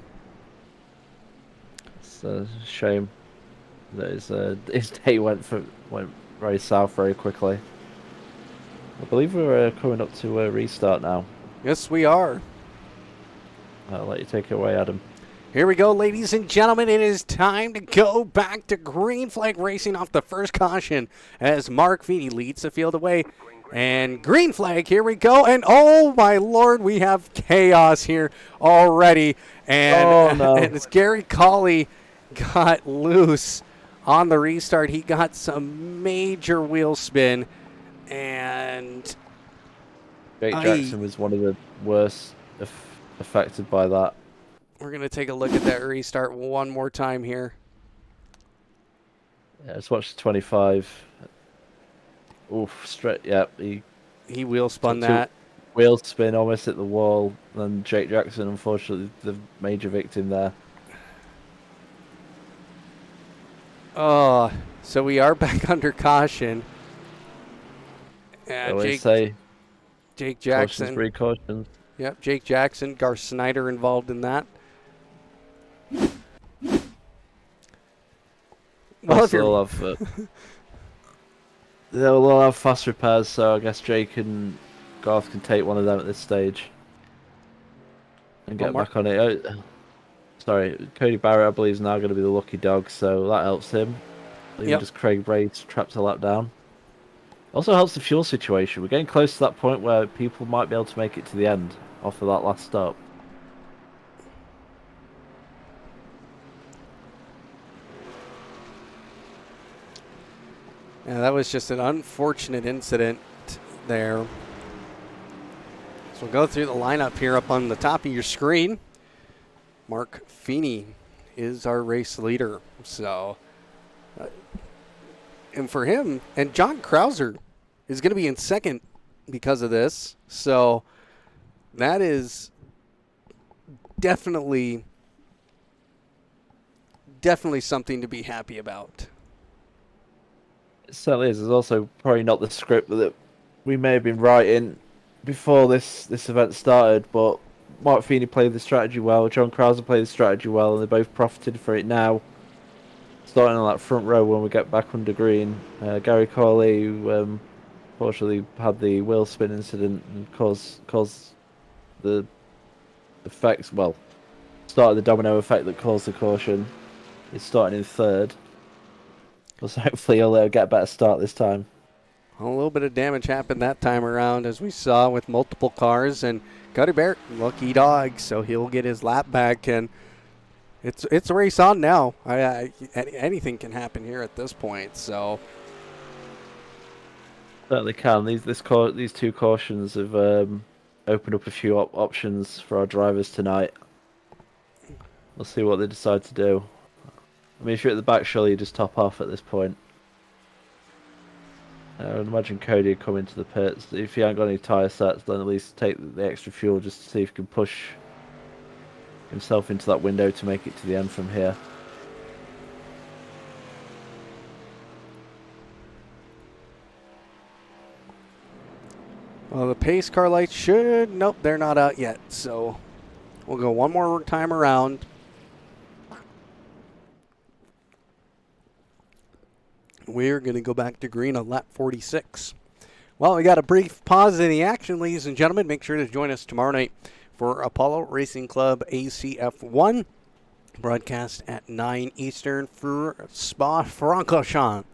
It's a shame that his day went very south very quickly. I believe we're coming up to a restart now. Yes, we are. I'll let you take it away, Adam. Here we go, ladies and gentlemen. It is time to go back to Green Flag Racing off the first caution as Mark Feeney leads the field away. And green flag, here we go. And oh my Lord, we have chaos here already. And, and as Gary Cawley got loose on the restart, he got some major wheel spin. And Jake Jackson was one of the worst affected by that. We're going to take a look at that restart one more time here. Yeah, let's watch the 25. Oof, straight, yeah. He wheel spun that. Wheel spin, almost hit the wall. And Jake Jackson, unfortunately, the major victim there. Oh, so we are back under caution. Jake Jackson. Precautions. Yep, Jake Jackson, Garth Snyder involved in that. Well, they'll all have fast repairs, so I guess Jake and Garth can take one of them at this stage and get back on it. Sorry, Cody Barrett, I believe, is now going to be the lucky dog, so that helps him. Even just Craig Brace trapped a lap down. Also helps the fuel situation. We're getting close to that point where people might be able to make it to the end off of that last stop. Yeah, that was just an unfortunate incident there. So we'll go through the lineup here up on the top of your screen. Mark Feeney is our race leader. So, and for him, and John Krauser is going to be in second because of this. So that is definitely something to be happy about. It certainly is. There's also probably not the script that we may have been writing before this event started, but Mark Feeney played the strategy well, John Krauser played the strategy well, and they both profited for it now. Starting on that front row when we get back under green. Gary Cawley, who Fortunately, had the wheel spin incident and caused the effects. Well, started the domino effect that caused the caution. He's starting in third. So hopefully he'll get a better start this time. A little bit of damage happened that time around, as we saw with multiple cars, and Cody Barrett, lucky dog, so he'll get his lap back, and it's a race on now. Anything can happen here at this point, so. Certainly can. These two cautions have opened up a few options for our drivers tonight. We'll see what they decide to do. I mean, if you're at the back, surely you just top off at this point. I would imagine Cody would come into the pits. If he ain't got any tyre sets, then at least take the extra fuel just to see if he can push himself into that window to make it to the end from here. Well, the pace car lights should... Nope, they're not out yet. So we'll go one more time around. We're going to go back to green on lap 46. Well, we got a brief pause in the action, ladies and gentlemen. Make sure to join us tomorrow night for Apollo Racing Club ACF1. Broadcast at 9 Eastern for Spa-Francorchamps.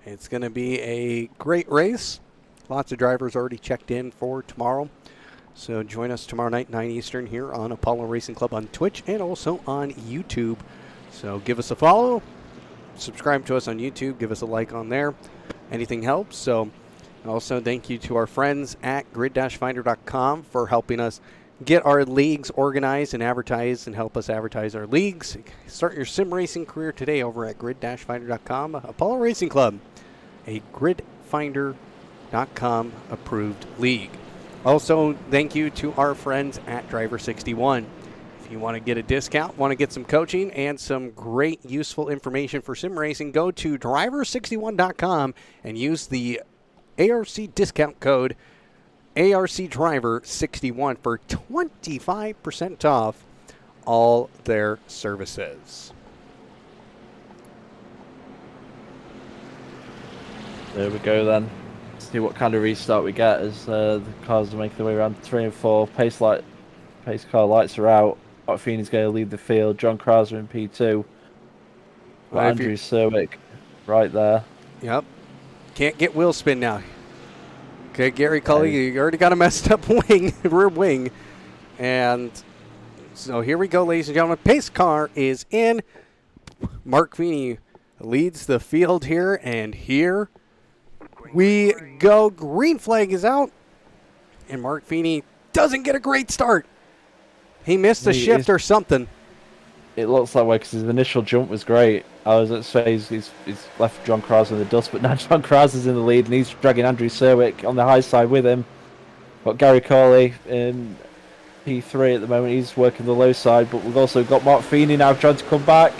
It's going to be a great race. Lots of drivers already checked in for tomorrow. So join us tomorrow night, 9 Eastern, here on Apollo Racing Club on Twitch and also on YouTube. So give us a follow. Subscribe to us on YouTube. Give us a like on there. Anything helps. So also thank you to our friends at grid-finder.com for helping us get our leagues organized and advertised and help us advertise our leagues. Start your sim racing career today over at grid-finder.com. Apollo Racing Club, a grid-finder.com approved league. Also, thank you to our friends at Driver 61. If you want to get a discount, want to get some coaching and some great useful information for sim racing, go to driver61.com and use the ARC discount code ARCDriver61 for 25% off all their services. There we go then. See what kind of restart we get as the cars make their way around 3 and 4. Pace car lights are out. Feeney's going to lead the field. John Krauser in P2. Andrew Serwick right there. Yep. Can't get wheel spin now. Okay, Gary Cully, you already got a messed up rear wing. And so here we go, ladies and gentlemen. Pace car is in. Mark Feeney leads the field here, and here we go. Green flag is out, and Mark Feeney doesn't get a great start. He missed a shift or something. It looks that way because his initial jump was great. I was at phase, he's left John Krauser in the dust, but now John Krauser's in the lead and he's dragging Andrew Serwick on the high side with him. Got Gary Corley in P3 at the moment, he's working the low side, but we've also got Mark Feeney now trying to come back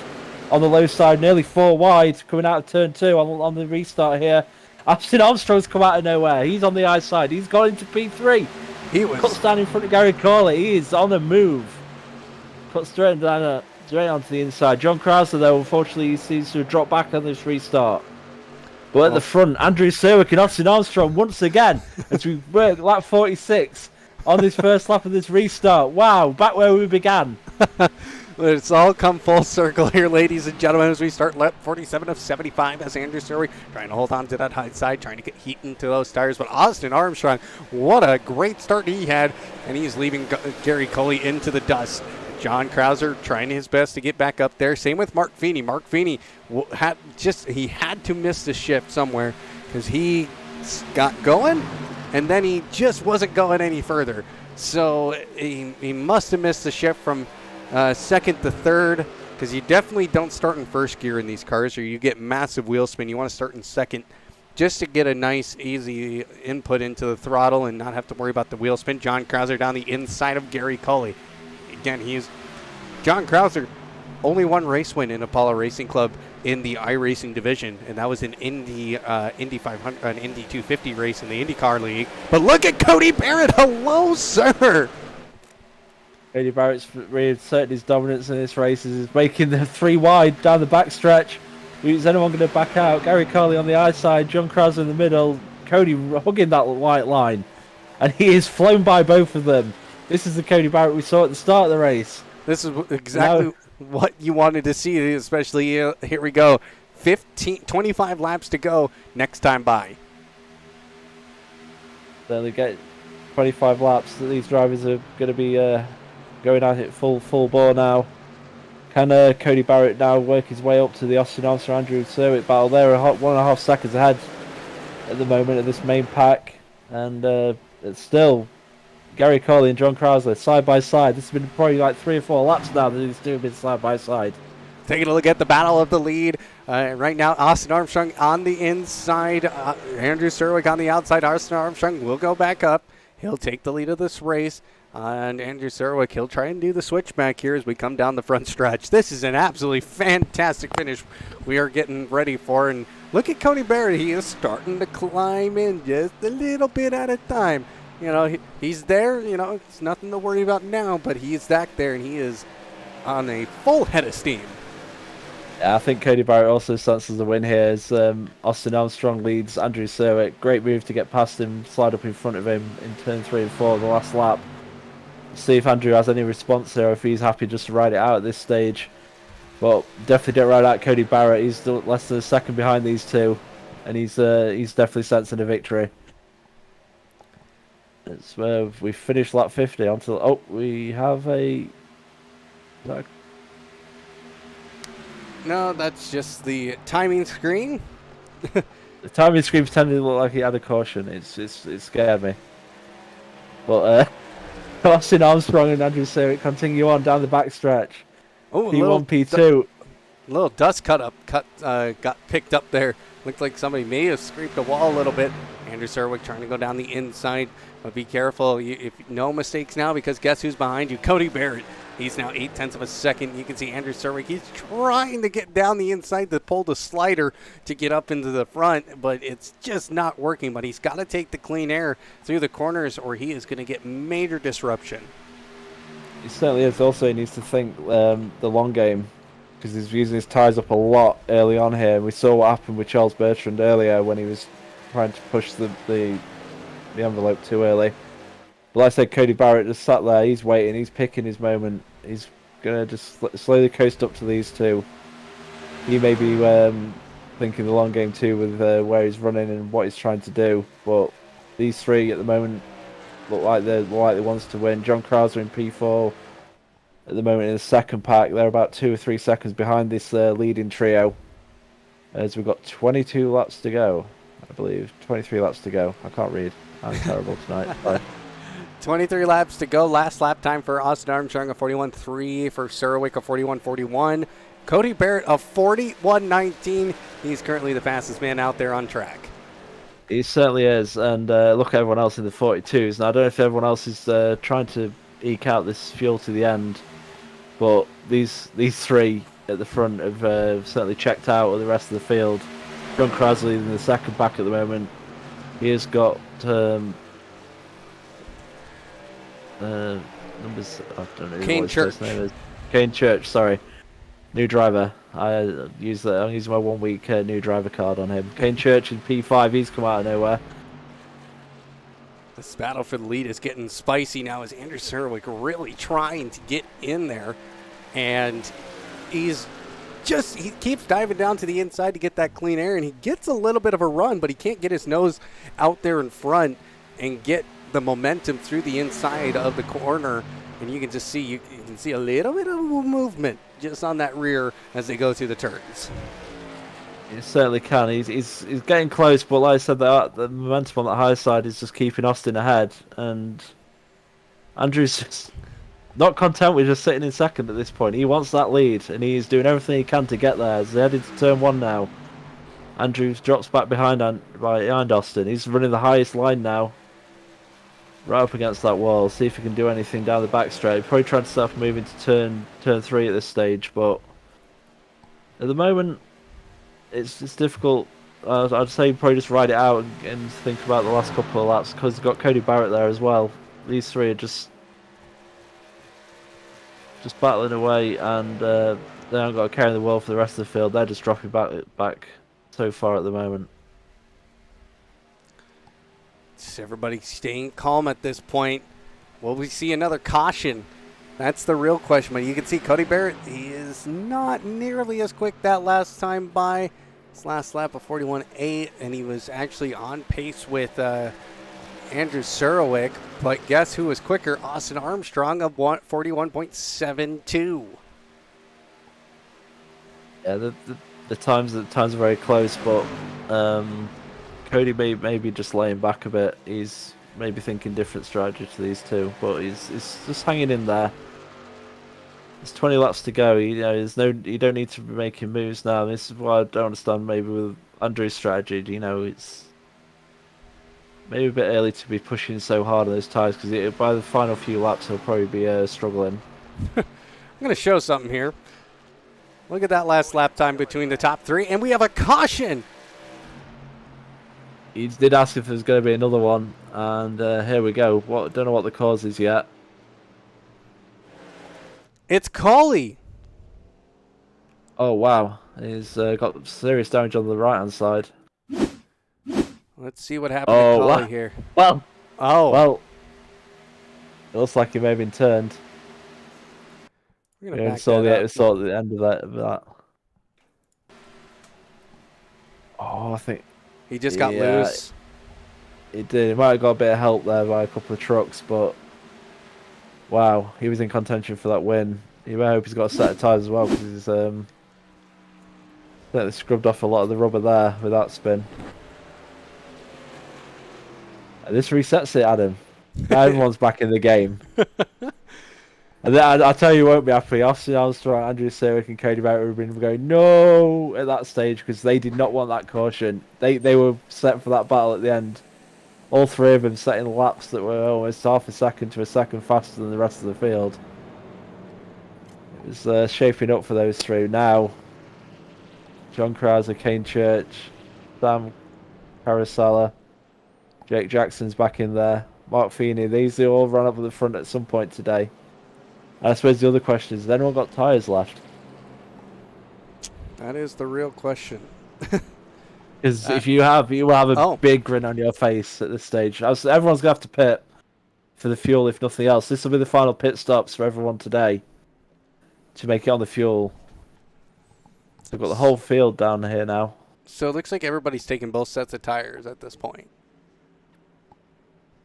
on the low side, nearly 4 wide, coming out of turn 2 on the restart here. Austin Armstrong's come out of nowhere, he's on the high side, he's gone into P3. He was cuts down in front of Gary Corley. He is on the move. Cuts straight onto the inside. John Krauser, though, unfortunately, seems to have dropped back on this restart. But at the front, Andrew Serwick and Austin Armstrong once again as we work lap 46 on this first lap of this restart. Wow, back where we began. It's all come full circle here, ladies and gentlemen, as we start lap 47 of 75 as Andrew Serwick trying to hold on to that high side, trying to get heat into those tires. But Austin Armstrong, what a great start he had, and he's leaving Gary Cully into the dust. John Krauser trying his best to get back up there. Same with Mark Feeney. Mark Feeney had to miss the shift somewhere because he got going, and then he just wasn't going any further. So he must have missed the shift from second to third, because you definitely don't start in first gear in these cars or you get massive wheel spin. You want to start in second just to get a nice, easy input into the throttle and not have to worry about the wheel spin. John Krauser down the inside of Gary Cully. Again, John Krauser, only one race win in Apollo Racing Club in the iRacing division, and that was an Indy 500, an Indy 250 race in the IndyCar League. But look at Cody Barrett. Hello, sir. Cody Barrett's reasserted his dominance in this race. He's making the 3 wide down the backstretch. Is anyone going to back out? Gary Carley on the high side, John Krauser in the middle, Cody hugging that white line, and he is flown by both of them. This is the Cody Barrett we saw at the start of the race. This is exactly what you wanted to see, especially here we go. 25 laps to go next time by. So they get 25 laps. These drivers are going to be going at it full bore now. Can Cody Barrett now work his way up to the Austin Armstrong Andrew Serwick battle? They're 1.5 seconds ahead at the moment of this main pack, and it's still Gary Coley and John Crossley side by side. This has been probably like 3 or 4 laps now that these two have been side by side. Taking a look at the battle of the lead. Right now, Austin Armstrong on the inside. Andrew Serwick on the outside. Austin Armstrong will go back up. He'll take the lead of this race. And Andrew Serwick, he'll try and do the switchback here as we come down the front stretch. This is an absolutely fantastic finish we are getting ready for. And look at Cody Barrett. He is starting to climb in just a little bit at a time. You know, he's there. You know, it's nothing to worry about now, but he's back there, and he is on a full head of steam. Yeah, I think Cody Barrett also senses the win here as Austin Armstrong leads Andrew Serwick. Great move to get past him, slide up in front of him in turn 3 and 4 the last lap. See if Andrew has any response there, if he's happy just to ride it out at this stage. But definitely don't ride out Cody Barrett. He's still less than a second behind these two, and he's definitely sensing a victory. It's we finished lap 50 until we have a. No, that's just the timing screen. The timing screen pretended to look like he had a caution. It scared me. But Austin Armstrong and Andrew Serwick continue on down the back stretch. Oh, P1, P2. Little dust got picked up there. Looked like somebody may have scraped a wall a little bit. Andrew Serwick trying to go down the inside, but be careful. If no mistakes now, because guess who's behind you? Cody Barrett. He's now 0.8 of a second. You can see Andrew Serwick. He's trying to get down the inside to pull the slider to get up into the front, but it's just not working. But he's got to take the clean air through the corners, or he is going to get major disruption. He certainly is. Also, he needs to think the long game, because he's using his tyres up a lot early on here. We saw what happened with Charles Bertrand earlier when he was trying to push the envelope too early. But like I said, Cody Barrett just sat there. He's waiting. He's picking his moment. He's going to just slowly coast up to these two. He may be thinking the long game too with where he's running and what he's trying to do. But these three at the moment look like they're the ones to win. John Krauser in P4 at the moment in the second pack. They're about 2 or 3 seconds behind this leading trio. As we've got 22 laps to go, I believe. 23 laps to go. I can't read. I'm terrible tonight. Sorry. 23 laps to go. Last lap time for Austin Armstrong, a 41.3. For Serwick, a 41.41. Cody Barrett, a 41.19. He's currently the fastest man out there on track. He certainly is. And look at everyone else in the 42s. Now, I don't know if everyone else is trying to eke out this fuel to the end, but these three at the front have certainly checked out of the rest of the field. John Krasley in the second back at the moment. He has got numbers. I don't know Kane what his Church. first name is. Kane Church, sorry. New driver. I'm using my 1 week new driver card on him. Kane Church in P5. He's come out of nowhere. This battle for the lead is getting spicy now as Andrew Serwick really trying to get in there. And he keeps diving down to the inside to get that clean air, and he gets a little bit of a run, but he can't get his nose out there in front and get the momentum through the inside of the corner. And you can just see you can see a little bit of movement just on that rear as they go through the turns. He certainly can. He's getting close, but like I said, the momentum on that high side is just keeping Austin ahead, and Andrew's just not content with just sitting in second at this point. He wants that lead, and he's doing everything he can to get there. As they head into turn 1 now, Andrews drops back behind Austin. He's running the highest line now, right up against that wall. See if he can do anything down the back straight. Probably trying to start moving to turn 3 at this stage, but at the moment it's difficult. I'd say probably just ride it out and think about the last couple of laps, because they've got Cody Barrett there as well. These three are just battling away, and they haven't got to carry the world for the rest of the field. They're just dropping back so far at the moment. everybody staying calm at this point. Will we see another caution? That's the real question. But you can see Cody Barrett, he is not nearly as quick that last time by. His last lap of 41.8, and he was actually on pace with Andrew Surowick. But guess who was quicker? Austin Armstrong of 41.72. Yeah, the times are very close, but Cody may be just laying back a bit. He's maybe thinking different strategy to these two, but he's just hanging in there. There's 20 laps to go. You don't need to be making moves now. This is why I don't understand maybe with Andrew's strategy. It's maybe a bit early to be pushing so hard on those tyres, because by the final few laps he'll probably be struggling. I'm going to show something here. Look at that last lap time between the top three, and we have a caution. He did ask if there's going to be another one, and here we go. Don't know what the cause is yet. It's Coley. Oh, wow. He's got serious damage on the right-hand side. Let's see what happened to Coley here. Well, Oh. It looks like he may have been turned. We're gonna back Saw that up. the end of that. Oh, I think He just got Yeah. loose. he did. He might have got a bit of help there by a couple of trucks, but wow, he was in contention for that win. You may hope he's got a set of tyres as well, because he's I think they scrubbed off a lot of the rubber there with that spin. And this resets it, Adam. Now everyone's back in the game. And then I tell you, won't be happy. Austin Armstrong, Andrew Surowick, and Cody Barrett have been going no at that stage, because they did not want that caution. They were set for that battle at the end. All three of them setting laps that were almost half a second to a second faster than the rest of the field. It was shaping up for those three. Now, John Krauser, Kane Church, Sam Carosella, Jake Jackson's back in there, Mark Feeney. These all run up at the front at some point today. And I suppose the other question is, has anyone got tyres left? That is the real question. Because if you have, you will have a Oh. big grin on your face at this stage. Everyone's going to have to pit for the fuel, if nothing else. This will be the final pit stops for everyone today to make it on the fuel. We've got the whole field down here now. So it looks like everybody's taking both sets of tires at this point.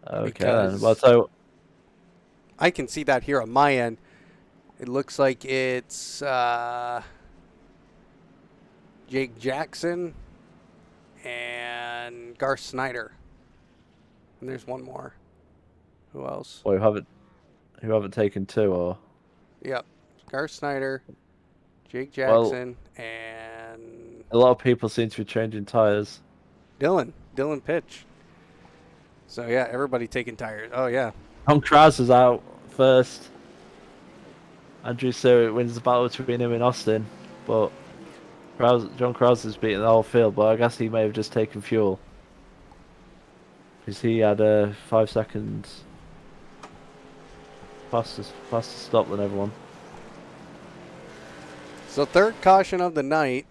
Okay, Because- then. Well, so I can see that here on my end. It looks like it's Jake Jackson and Garth Snyder. And there's one more. Who else? who haven't taken two, or Yep. Garth Snyder, Jake Well- Jackson, and a lot of people seem to be changing tyres. Dylan Pitch. So yeah, everybody taking tires. Oh yeah. Tom Krauser's out first. Andrew Surowick wins the battle between him and Austin, but John Krauser's beating the whole field. But I guess he may have just taken fuel, because he had 5 seconds faster stop than everyone. So third caution of the night.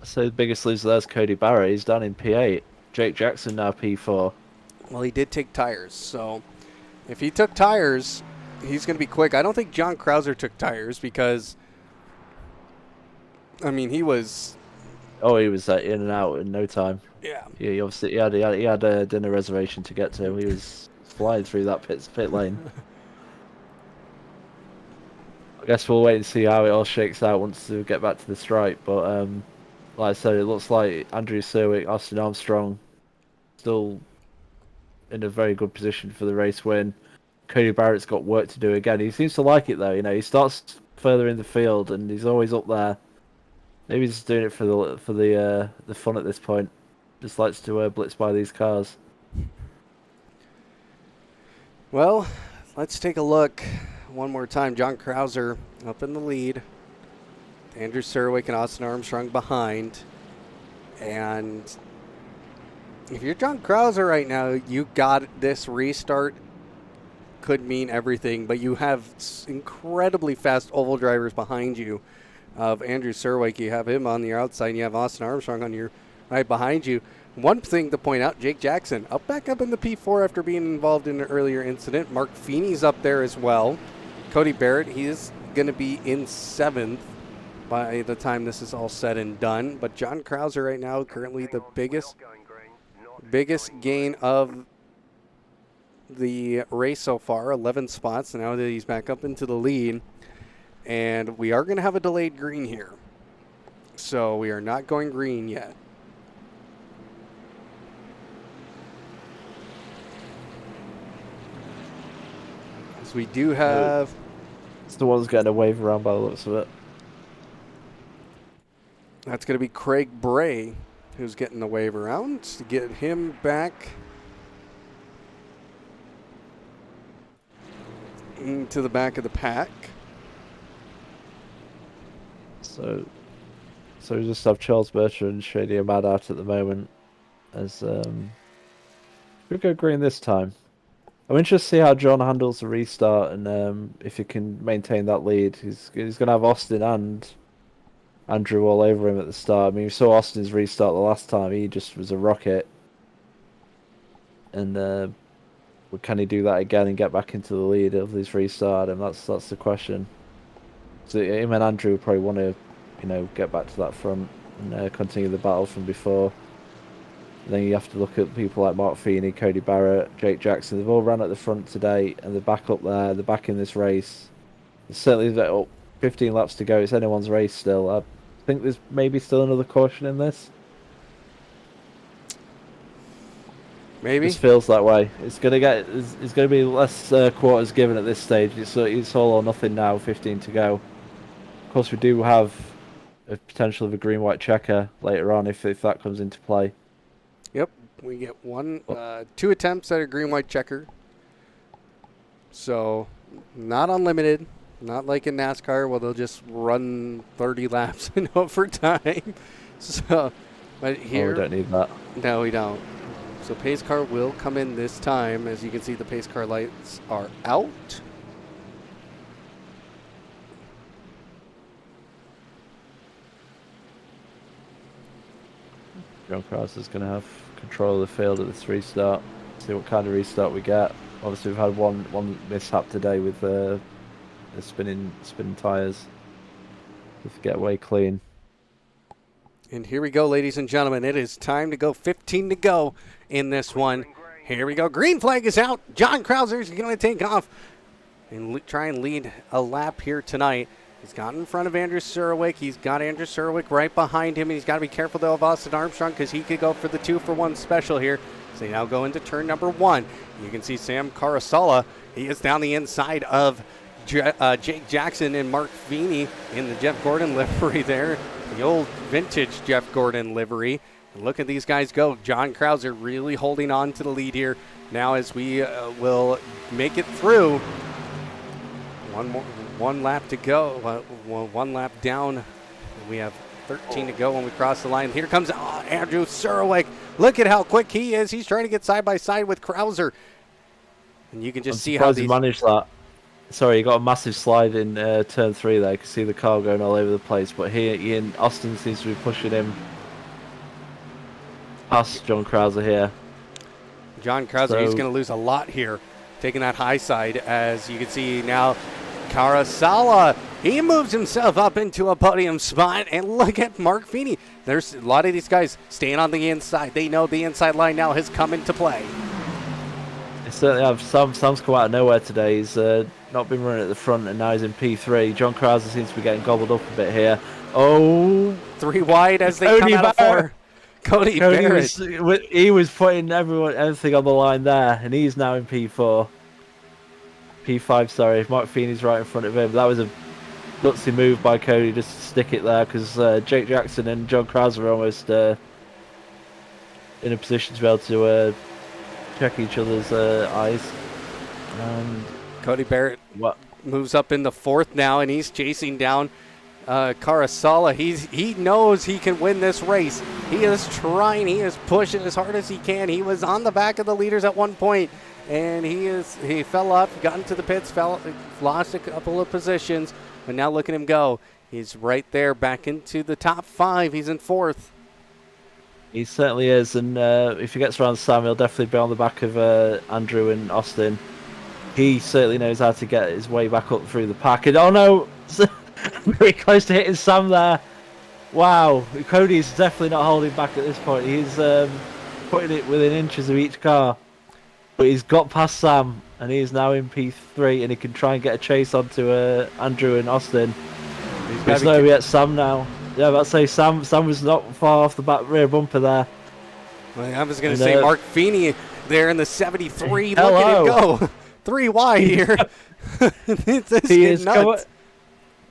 So the biggest loser there's Cody Barrett. He's down in P8. Jake Jackson now P4. Well, he did take tires, so if he took tires, he's going to be quick. I don't think John Krauser took tires because, I mean, he was... Oh, he was in and out in no time. Yeah. Yeah, he had a dinner reservation to get to. He was flying through that pit lane. I guess we'll wait and see how it all shakes out once we get back to the stripe. But like I said, it looks like Andrew Surowick, Austin Armstrong, still in a very good position for the race win. Cody Barrett's got work to do again. He seems to like it though. He starts further in the field and he's always up there. Maybe he's just doing it for the fun at this point. Just likes to blitz by these cars. Well, let's take a look one more time. John Krauser up in the lead. Andrew Surowick and Austin Armstrong behind. And if you're John Krauser right now, you got this restart. Could mean everything, but you have incredibly fast oval drivers behind you. Of Andrew Surowick, you have him on your outside, and you have Austin Armstrong on your right behind you. One thing to point out, Jake Jackson back up in the P4 after being involved in an earlier incident. Mark Feeney's up there as well. Cody Barrett, he is going to be in 7th by the time this is all said and done. But John Krauser right now currently the biggest gain of the race so far, 11 spots. Now that he's back up into the lead. And we are going to have a delayed green here. So we are not going green yet. So we do have... It's the one's getting a wave around by the looks of it. That's going to be Craig Bray who's getting the wave around to get him back into the back of the pack. So we just have Charles Bertrand and Shady Ahmad out at the moment. As we go green this time. I'm interested to see how John handles the restart and if he can maintain that lead. He's going to have Austin and Andrew all over him at the start. I mean, we saw Austin's restart the last time. He just was a rocket. And can he do that again and get back into the lead of his restart? And that's the question. So him and Andrew would probably want to, get back to that front and continue the battle from before. And then you have to look at people like Mark Feeney, Cody Barrett, Jake Jackson. They've all run at the front today, and they're back up there. They're back in this race. Certainly, 15 laps to go. It's anyone's race still. I think there's maybe still another caution in this. Maybe. It feels that way. It's gonna be less quarters given at this stage. It's all or nothing now. 15 to go. Of course, we do have a potential of a green-white checker later on if that comes into play. Yep, we get 2 attempts at a green-white checker. So, not unlimited. Not like in NASCAR where they'll just run 30 laps in overtime. So, but here... we don't need that. No, we don't. So pace car will come in this time. As you can see, the pace car lights are out. John Krause is going to have control of the field at this restart. See what kind of restart we get. Obviously, we've had one mishap today with the spinning tyres. Let's get away clean. And here we go, ladies and gentlemen. It is time to go. 15 to go in this one. Here we go. Green flag is out. John Krauser is going to take off and try and lead a lap here tonight. He's got in front of Andrew Surwick. He's got Andrew Surwick right behind him. He's got to be careful, though, of Austin Armstrong because he could go for the 2-for-1 special here. So they now go into turn number 1. You can see Sam Carasala. He is down the inside of Jake Jackson and Mark Feeney in the Jeff Gordon livery there. The old vintage Jeff Gordon livery. And look at these guys go. John Krauser really holding on to the lead here. Now as we will make it through. One lap to go. One lap down. We have 13 to go when we cross the line. Here comes Andrew Surwick. Look at how quick he is. He's trying to get side by side with Krauser. And you can just see how he managed that. Sorry, he got a massive slide in turn 3 there. You can see the car going all over the place. But he and Austin seems to be pushing him past John Krauser here. John Krauser, he's going to lose a lot here, taking that high side. As you can see now, Carasala, he moves himself up into a podium spot. And look at Mark Feeney. There's a lot of these guys staying on the inside. They know the inside line now has come into play. They certainly have. Sam's come out of nowhere today. He's not been running at the front, and now he's in P3. John Krauser seems to be getting gobbled up a bit here. Oh, 3 wide as they come out of 4. Cody Barrett. He was putting everything on the line there, and he's now in P4. P5, sorry. Mark Feeney's right in front of him. That was a gutsy move by Cody just to stick it there, because Jake Jackson and John Krauser are almost in a position to be able to check each other's eyes. And Cody Barrett moves up in the 4th now, and he's chasing down Carasala. He knows he can win this race. He is trying. He is pushing as hard as he can. He was on the back of the leaders at one point, and he fell off, got into the pits, lost a couple of positions, but now look at him go. He's right there back into the top 5. He's in 4th. He certainly is, and if he gets around Sam, he'll definitely be on the back of Andrew and Austin. He certainly knows how to get his way back up through the pack. And oh no, very close to hitting Sam there. Wow, Cody's definitely not holding back at this point. He's putting it within inches of each car, but he's got past Sam, and he is now in P3, and he can try and get a chase onto Andrew and Austin. He's nowhere yet Sam now. Yeah, I'd say Sam was not far off the back rear bumper there. Well, I was going to say Mark Feeney there in the 73 hello. looking to go 3 wide here. This He is is nuts.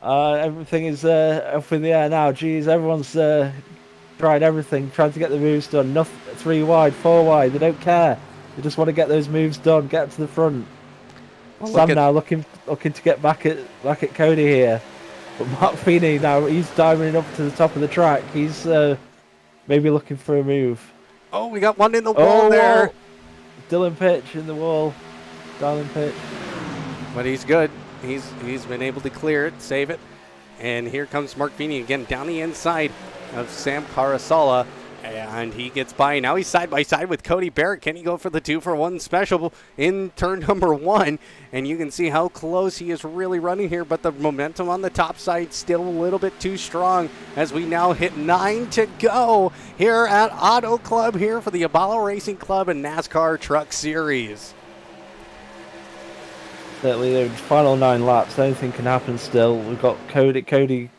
everything is up in the air now. Geez, everyone's trying everything, trying to get the moves done. Nothing, 3 wide, 4 wide. They don't care. They just want to get those moves done, get up to the front. Well, Sam now looking to get back at Cody here. But Mark Feeney now, he's diving up to the top of the track. He's maybe looking for a move. Oh, we got one in the wall there. Wall. Dylan Pitch in the wall. Dylan Pitch. But he's good. He's been able to clear it, save it. And here comes Mark Feeney again down the inside of Sam Carasala. And he gets by. Now he's side by side with Cody Barrett. Can he go for the 2-for-1 special in turn number 1? And you can see how close he is really running here. But the momentum on the top side still a little bit too strong as we now hit 9 to go here at Auto Club here for the Apollo Racing Club and NASCAR Truck Series. Certainly, the final 9 laps. Anything can happen still. We've got Cody,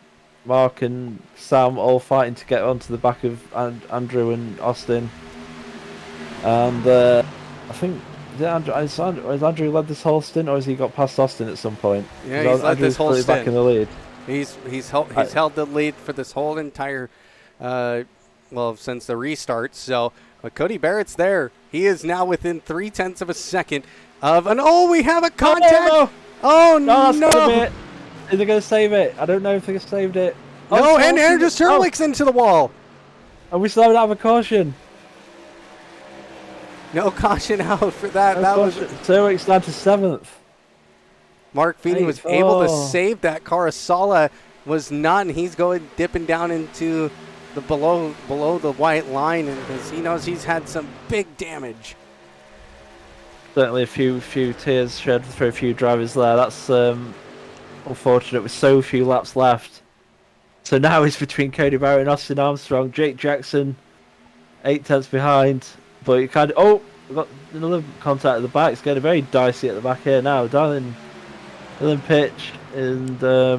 Mark, and Sam all fighting to get onto the back of Andrew and Austin. And I think has Andrew led this whole stint, or has he got past Austin at some point? Yeah, he's led this whole stint. Back in the lead. He's held the lead for this whole entire, since the restart. So, but Cody Barrett's there. He is now within 0.3 of a second of an. Oh, we have a contact. Oh no! Is they going to save it? I don't know if they saved it. No, and Andrew Serlick's into the wall. And we still don't have a caution. No caution out for that. Serlick's down to 7th. Mark Feeney was able to save that. Carasala was not, and he's dipping down into the below the white line, and because he knows he's had some big damage. Certainly a few tears shed for a few drivers there. That's unfortunate with so few laps left. So now it's between Cody Barrett and Austin Armstrong. Jake Jackson 8 tenths behind, but you kind of we've got another contact at the back. It's getting very dicey at the back here now. Dylan Pitch and I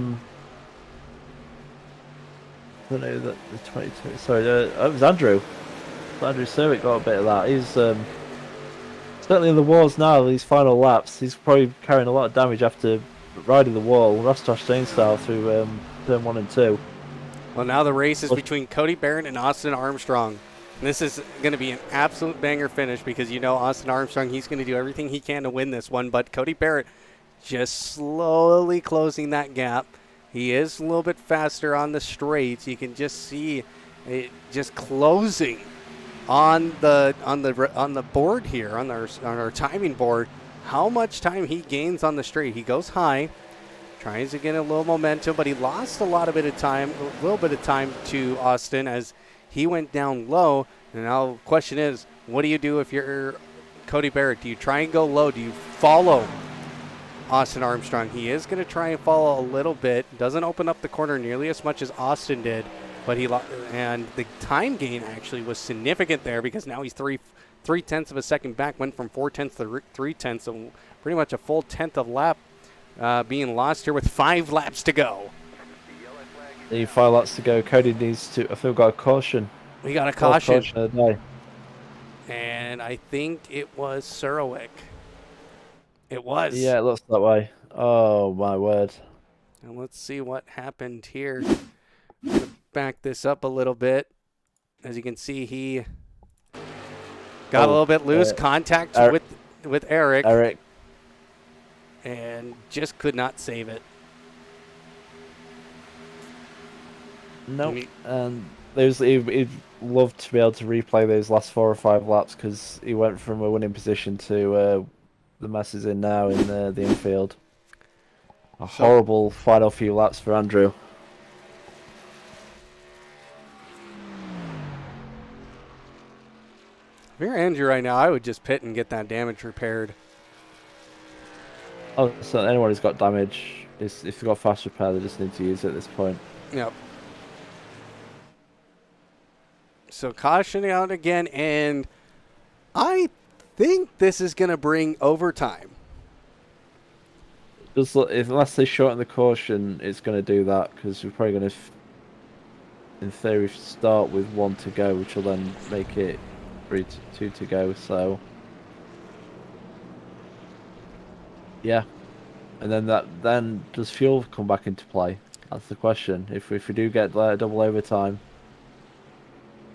don't know the 22. Sorry, it was Andrew. Andrew Serwick got a bit of that. He's certainly in the walls now. These final laps, he's probably carrying a lot of damage after riding the wall, Rostosh Dane style, through turn 1 and 2. Well, now the race is between Cody Barrett and Austin Armstrong. And this is going to be an absolute banger finish because you know Austin Armstrong, he's going to do everything he can to win this one. But Cody Barrett just slowly closing that gap. He is a little bit faster on the straights. You can just see it just closing on the board here on our timing board. How much time he gains on the straight. He goes high, tries to get a little momentum, but he lost a little bit of time to Austin as he went down low. And now the question is, what do you do if you're Cody Barrett? Do you try and go low? Do you follow Austin Armstrong? He is going to try and follow a little bit. Doesn't open up the corner nearly as much as Austin did, but and the time gain actually was significant there because now he's 3/10 of a second back, went from 4/10 to 3/10, so pretty much a full 10th of lap being lost here with 5 laps to go. 5 laps to go. Cody needs to. I think we've got a caution. We got a caution. Of the day. And I think it was Serwick. It was. Yeah, it looks that way. Oh my word. And let's see what happened here. I'm gonna back this up a little bit. As you can see, he got a little bit loose contact with Eric. And just could not save it. Nope. And he'd love to be able to replay those last 4 or 5 laps because he went from a winning position to the mess is in now in the infield. A horrible final few laps for Andrew. you're Andrew right now, I would just pit and get that damage repaired. Oh, so anyone who's got damage, if they've got fast repair, they just need to use it at this point. Yep. So caution out again, and I think this is going to bring overtime. Just unless they shorten the caution, it's going to do that because we're probably going to, in theory, start with 1 to go, which will then make it 2 to go. So yeah, and then does fuel come back into play? That's the question. If we do get double overtime,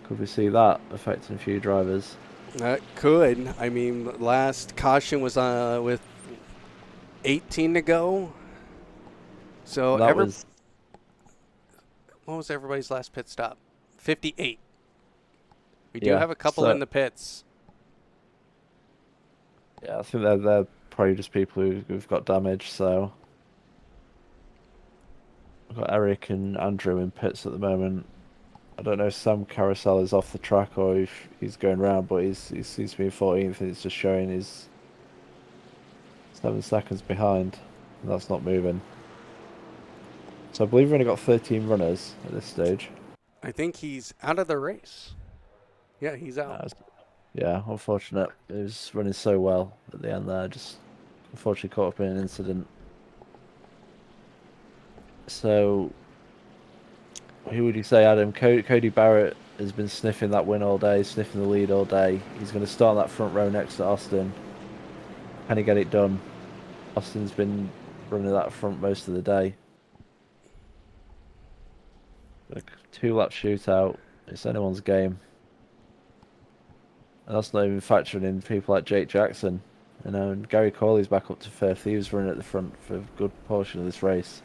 could we see that affecting a few drivers? Could. I mean, last caution was with 18 to go. So That what was was everybody's last pit stop? 58. We do Yeah, have a couple so- in the pits. yeah. I think they're probably just people who've got damage. So we've got Eric and Andrew in pits at the moment. I don't know if Sam Carousel is off the track or if he's going round, but he seems to be in 14th, and it's just showing he's 7 seconds behind, and that's not moving. So I believe we've only got 13 runners at this stage. I think he's out of the race. Yeah, he's out. Yeah, unfortunate. It was running so well at the end there, just unfortunately caught up in an incident. So, who would you say, Adam? Cody Barrett has been sniffing that win all day, sniffing the lead all day. He's going to start on that front row next to Austin. Can he get it done? Austin's been running that front most of the day. Like 2-lap shootout. It's anyone's game. And that's not even factoring in people like Jake Jackson. You know, and Gary Corley's back up to 5th. He was running at the front for a good portion of this race.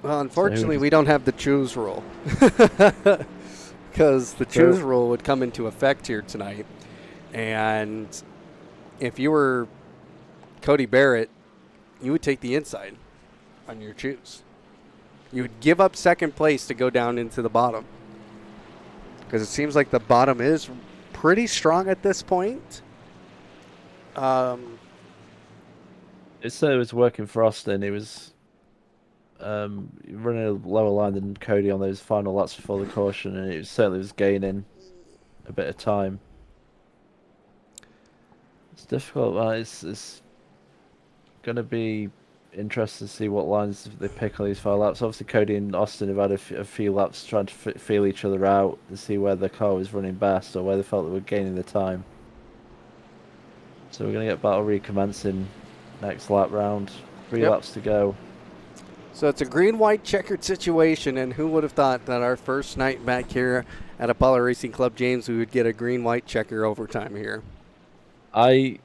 Well, unfortunately, we don't have the choose rule. Because the choose rule would come into effect here tonight. And if you were Cody Barrett, you would take the inside on your choose. You would give up second place to go down into the bottom. Because it seems like the bottom is pretty strong at this point. It said it was working for Austin. He was running a lower line than Cody on those final laps before the caution, and it certainly was gaining a bit of time. It's difficult. It's going to be interesting to see what lines they pick on these final laps. Obviously, Cody and Austin have had a few laps trying to feel each other out and see where the car was running best or where they felt they were gaining the time. So we're going to get battle recommencing next lap round. 3 laps to go. So it's a green-white checkered situation, and who would have thought that our first night back here at Apollo Racing Club, James, we would get a green-white checker overtime here. I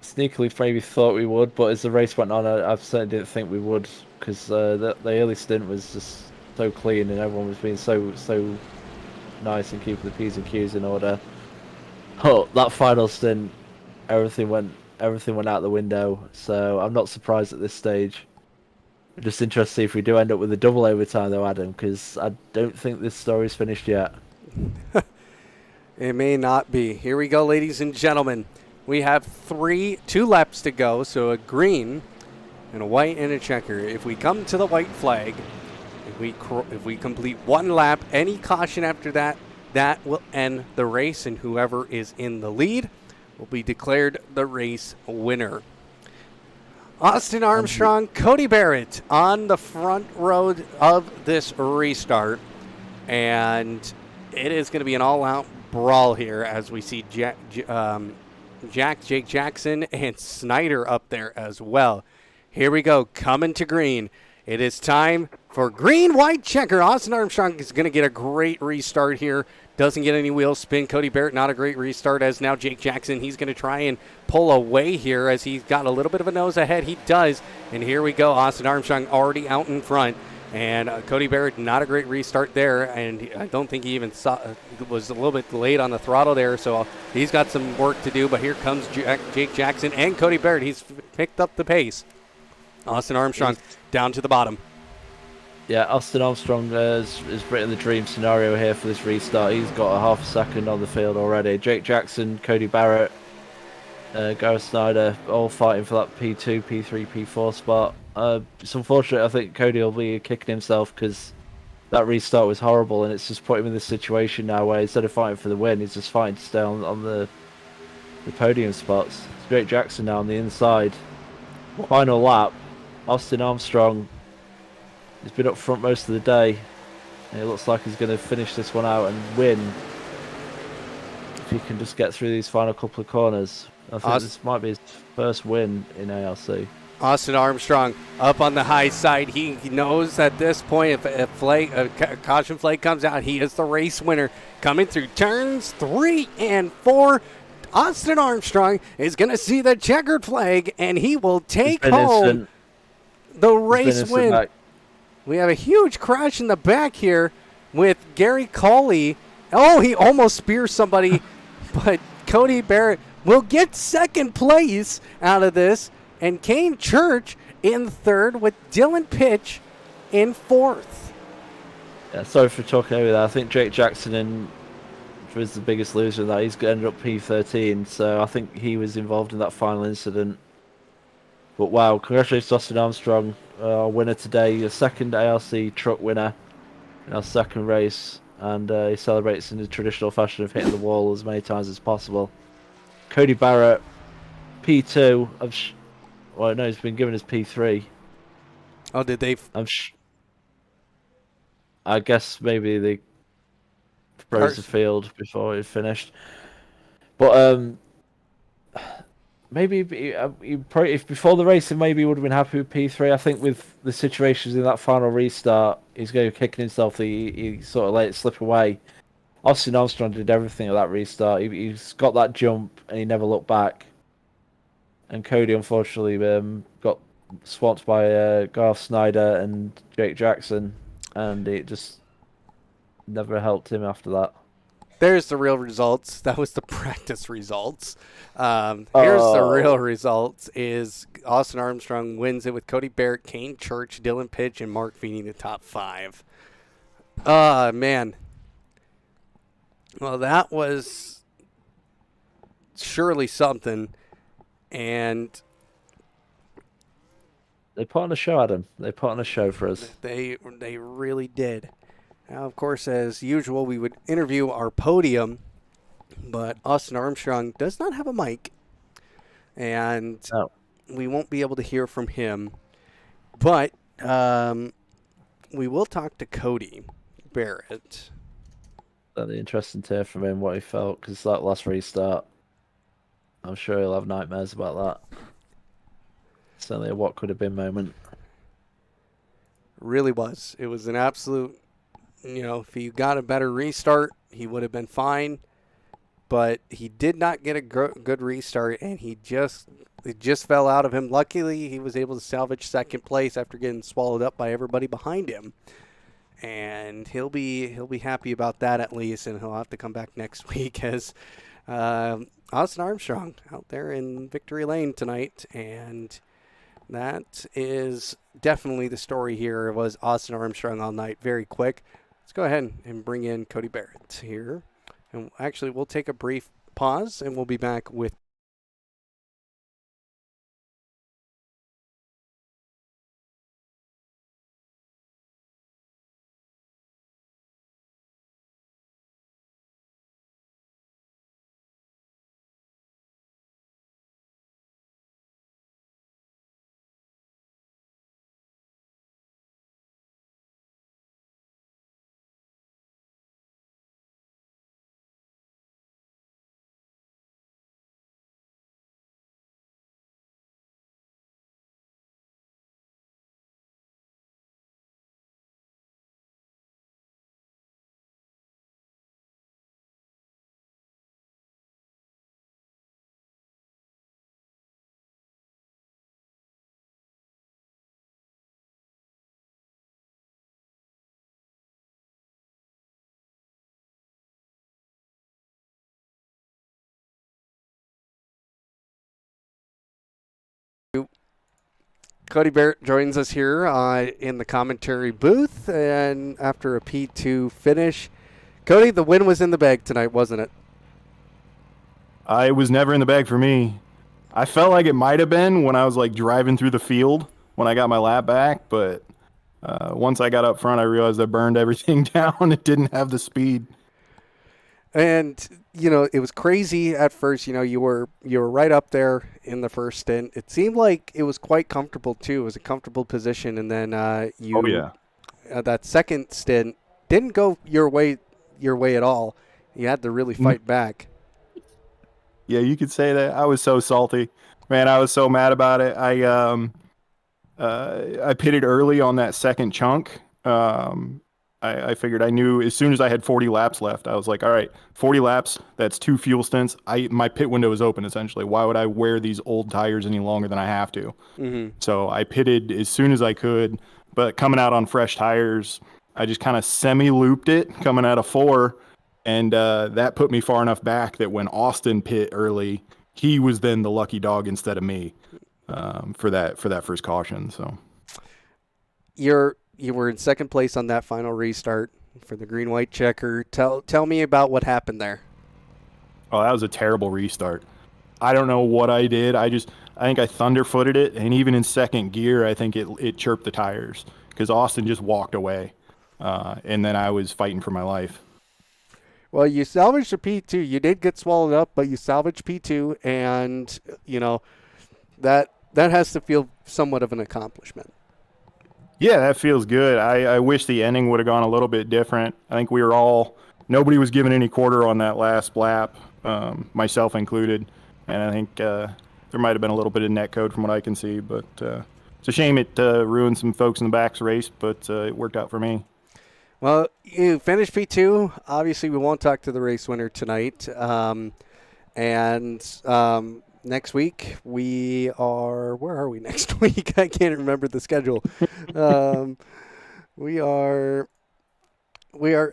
sneakily maybe thought we would, but as the race went on, I certainly didn't think we would, because the early stint was just so clean and everyone was being so nice and keeping the P's and Q's in order. Oh, that final stint, everything went out the window. So I'm not surprised at this stage. I'm just interested to see if we do end up with a double overtime, though, Adam, because I don't think this story's finished yet. It may not be. Here we go, ladies and gentlemen. We have 2 laps to go, so a green and a white and a checker. If we come to the white flag, if we complete 1 lap, any caution after that, that will end the race, and whoever is in the lead will be declared the race winner. Austin Armstrong, Cody Barrett on the front row of this restart, and it is going to be an all-out brawl here as we see Jake Jackson and Snyder up there as well. Here we go, coming to green. It is time for green-white checker. Austin Armstrong is going to get a great restart here. Doesn't get any wheel spin. Cody Barrett, not a great restart, as now Jake Jackson, he's going to try and pull away here as he's got a little bit of a nose ahead. He does, and here we go. Austin Armstrong already out in front. And Cody Barrett, not a great restart there, and I don't think he even was a little bit late on the throttle there, so he's got some work to do. But here comes Jake Jackson and Cody Barrett. He's picked up the pace. Austin Armstrong down to the bottom. Yeah, Austin Armstrong has written the dream scenario here for this restart. He's got a half a second on the field already. Jake Jackson, Cody Barrett, Gareth Snyder, all fighting for that P2, P3, P4 spot. It's unfortunate. I think Cody will be kicking himself because that restart was horrible, and it's just put him in this situation now where instead of fighting for the win, he's just fighting to stay on the podium spots. It's Jake Jackson now on the inside. Final lap. Austin Armstrong has been up front most of the day. And it looks like he's going to finish this one out and win if he can just get through these final couple of corners. I think this might be his first win in ALC. Austin Armstrong up on the high side. He knows at this point if a caution flag comes out, he is the race winner. Coming through turns 3 and 4. Austin Armstrong is going to see the checkered flag, and he will take home the race win. Back. We have a huge crash in the back here with Gary Colley. Oh, he almost spears somebody, but Cody Barrett will get second place out of this, and Kane Church in third with Dylan Pitch in fourth. Yeah, sorry for talking over that. I think Jake Jackson was the biggest loser in that. He's ended up P13, so I think he was involved in that final incident. But wow, congratulations to Austin Armstrong, our winner today, your second ALC truck winner in our second race, and he celebrates in the traditional fashion of hitting the wall as many times as possible. Cody Barrett, P2 of... well, no, he's been given his P3. Oh, did they... I guess maybe they froze the field before it finished. But maybe if before the race, maybe he would have been happy with P3. I think with the situations in that final restart, he's going to be kicking himself. He sort of let it slip away. Austin Armstrong did everything at that restart. He's got that jump and he never looked back. And Cody, unfortunately, got swamped by Garth Snyder and Jake Jackson, and it just never helped him after that. There's the real results. That was the practice results. Here's the real results is Austin Armstrong wins it with Cody Barrett, Kane Church, Dylan Pitch, and Mark Feeney, the top 5. Man. Well, that was surely something. And they put on a show, Adam. They put on a show for us. They really did. Now, of course, as usual, we would interview our podium, but Austin Armstrong does not have a mic, and we won't be able to hear from him. But we will talk to Cody Barrett. That'll be interesting to hear from him what he felt, because that last restart, I'm sure he'll have nightmares about that. Certainly a what could have been moment. Really was. It was an absolute, if he got a better restart, he would have been fine. But he did not get a good restart, and it just fell out of him. Luckily, he was able to salvage second place after getting swallowed up by everybody behind him. And he'll be happy about that at least, and he'll have to come back next week as Austin Armstrong out there in victory lane tonight. And that is definitely the story here. It was Austin Armstrong all night. Very quick. Let's go ahead and bring in Cody Barrett here. And actually, we'll take a brief pause, and we'll be back with Cody Barrett joins us here in the commentary booth, and after a P2 finish, Cody, the win was in the bag tonight, wasn't it? It was never in the bag for me. I felt like it might have been when I was like driving through the field when I got my lap back, but once I got up front, I realized I burned everything down. It didn't have the speed. And it was crazy at first. You were right up there in the first stint. It seemed like it was quite comfortable too. It was a comfortable position, and then that second stint didn't go your way at all. You had to really fight back. Yeah, you could say that. I was so salty, man. I was so mad about it. I pitted early on that second chunk. I figured I knew as soon as I had 40 laps left, I was like, all right, 40 laps, that's 2 fuel stints. My pit window is open, essentially. Why would I wear these old tires any longer than I have to? Mm-hmm. So I pitted as soon as I could, but coming out on fresh tires, I just kind of semi-looped it coming out of 4, and that put me far enough back that when Austin pit early, he was then the lucky dog instead of me for that first caution. So You were in second place on that final restart for the green-white checker. Tell me about what happened there. Oh, that was a terrible restart. I don't know what I did. I think I thunderfooted it, and even in second gear, I think it chirped the tires because Austin just walked away, and then I was fighting for my life. Well, you salvaged a P2. You did get swallowed up, but you salvaged P2, and that has to feel somewhat of an accomplishment. Yeah, that feels good. I wish the ending would have gone a little bit different. I think nobody was given any quarter on that last lap, myself included. And I think there might have been a little bit of net code from what I can see. But it's a shame it ruined some folks in the back's race, but it worked out for me. Well, you finished P2. Obviously, we won't talk to the race winner tonight. Next week, where are we next week? I can't remember the schedule. We are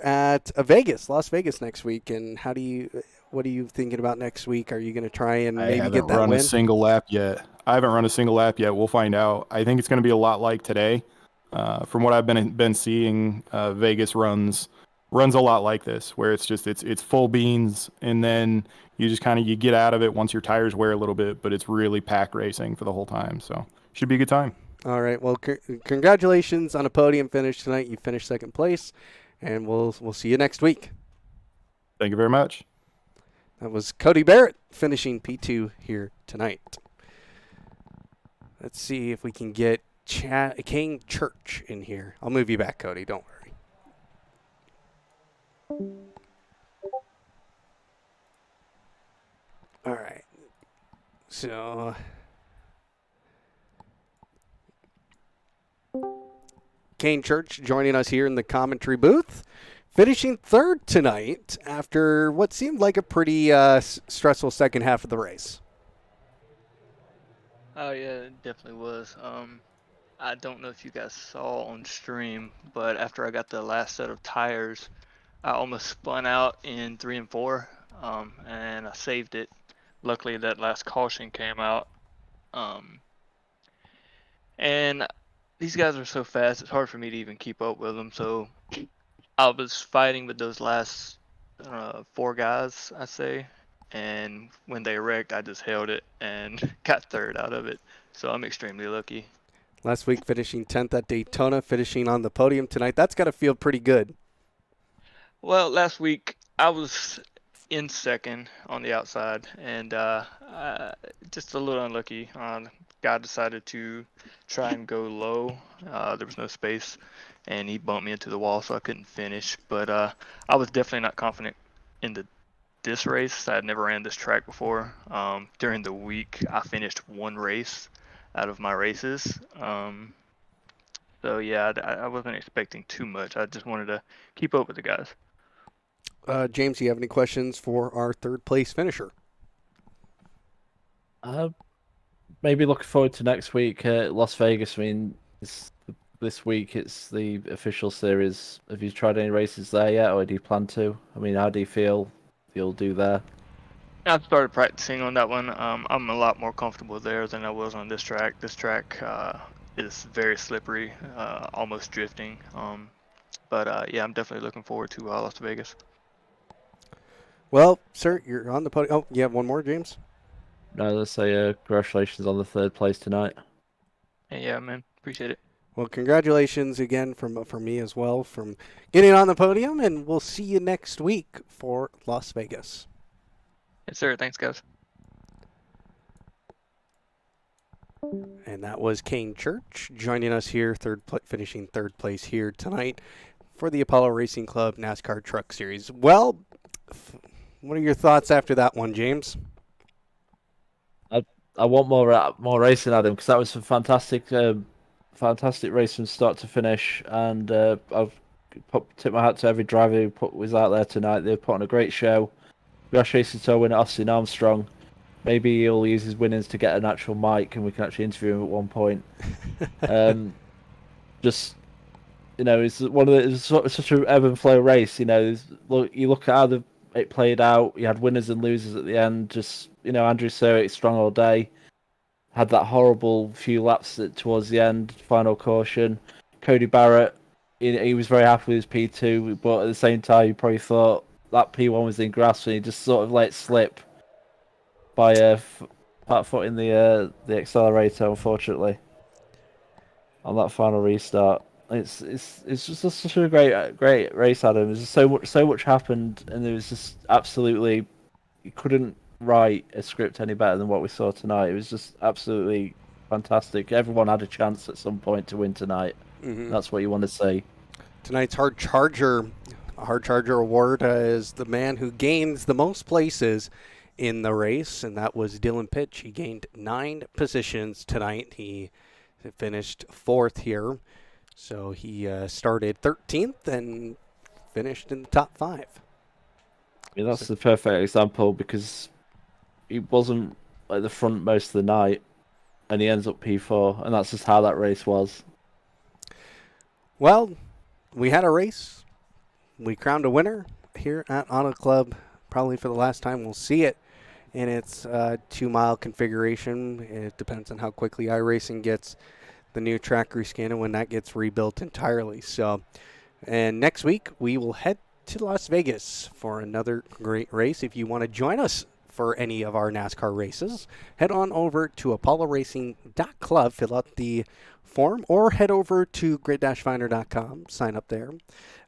at Vegas, Las Vegas next week. And what are you thinking about next week? Are you going to try and maybe get that win? I haven't run a single lap yet. We'll find out. I think it's going to be a lot like today. From what I've been seeing, Vegas runs a lot like this, where it's full beans, and then you just you get out of it once your tires wear a little bit, but it's really pack racing for the whole time. So should be a good time. All right. Well, congratulations on a podium finish tonight. You finished second place, and we'll see you next week. Thank you very much. That was Cody Barrett finishing P2 here tonight. Let's see if we can get Kane Church in here. I'll move you back, Cody. Don't worry. All right. So Kane Church joining us here in the commentary booth, finishing third tonight after what seemed like a pretty stressful second half of the race. Oh yeah, it definitely was. I don't know if you guys saw on stream, but after I got the last set of tires, I almost spun out in 3 and 4, and I saved it. Luckily, that last caution came out. And these guys are so fast, it's hard for me to even keep up with them. So I was fighting with those last 4 guys, I say. And when they wrecked, I just held it and got third out of it. So I'm extremely lucky. Last week, finishing 10th at Daytona, finishing on the podium tonight. That's got to feel pretty good. Well, last week I was in second on the outside, and just a little unlucky. Guy decided to try and go low. There was no space, and he bumped me into the wall, so I couldn't finish. But I was definitely not confident in this race. I had never ran this track before. During the week, I finished 1 race out of my races. So yeah, I wasn't expecting too much. I just wanted to keep up with the guys. James, do you have any questions for our third place finisher? Maybe looking forward to next week at Las Vegas. I mean, this week it's the official series. Have you tried any races there yet, or do you plan to? I mean, how do you feel you'll do there? I've started practicing on that one. I'm a lot more comfortable there than I was on this track. This track is very slippery, almost drifting. But yeah, I'm definitely looking forward to Las Vegas. Well, sir, you're on the podium. Oh, you have one more, James? No, let's say congratulations on the 3rd place tonight. And yeah, man, appreciate it. Well, congratulations again from me as well from getting on the podium, and we'll see you next week for Las Vegas. Yes, sir. Thanks, guys. And that was Kane Church joining us here, finishing 3rd place here tonight for the Apollo Racing Club NASCAR Truck Series. Well, what are your thoughts after that one, James? I want more racing, Adam, because that was some fantastic race from start to finish, and I've tip my hat to every driver who was out there tonight. They put on a great show. Congratulations to our winner, Austin Armstrong. Maybe he'll use his winnings to get an actual mic, and we can actually interview him at one point. Just, it's such an ebb and flow race. You look at how it played out. You had winners and losers at the end. Just, Andrew Surrick strong all day. Had that horrible few laps towards the end, final caution. Cody Barrett, he was very happy with his P2, but at the same time, he probably thought that P1 was in grasp, and he just sort of let it slip by part foot in the accelerator, unfortunately, on that final restart. It's just such a great race, Adam. There's just so much happened, and there was just absolutely, you couldn't write a script any better than what we saw tonight. It was just absolutely fantastic. Everyone had a chance at some point to win tonight. Mm-hmm. That's what you want to see. Tonight's Hard Charger Award is the man who gains the most places in the race, and that was Dylan Pitch. He gained 9 positions tonight. He finished 4th here, so he started 13th and finished in the top 5. That's the perfect example, because he wasn't at the front most of the night, and he ends up P4, and that's just how that race was. Well, we had a race. We crowned a winner here at Auto Club. Probably for the last time we'll see it in its 2-mile configuration. It depends on how quickly iRacing gets the new track reskin and when that gets rebuilt entirely. So, and next week we will head to Las Vegas for another great race. If you want to join us for any of our NASCAR races, head on over to apolloracing.club, fill out the form, or head over to grid-finder.com, sign up there.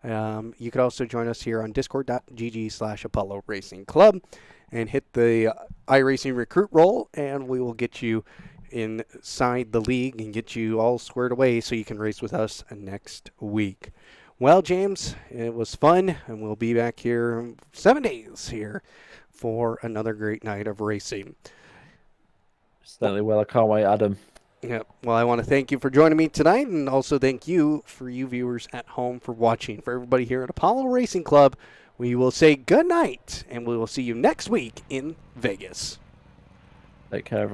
You could also join us here on discord.gg/Apollo Racing Club and hit the iRacing recruit roll, and we will get you inside the league and get you all squared away so you can race with us next week. Well, James, it was fun, and we'll be back here 7 days here for another great night of racing. Certainly. Well, I can't wait, Adam. Yeah. Well, I want to thank you for joining me tonight, and also thank you for you viewers at home for watching. For everybody here at Apollo Racing Club, we will say good night, and we will see you next week in Vegas. Take care, everyone.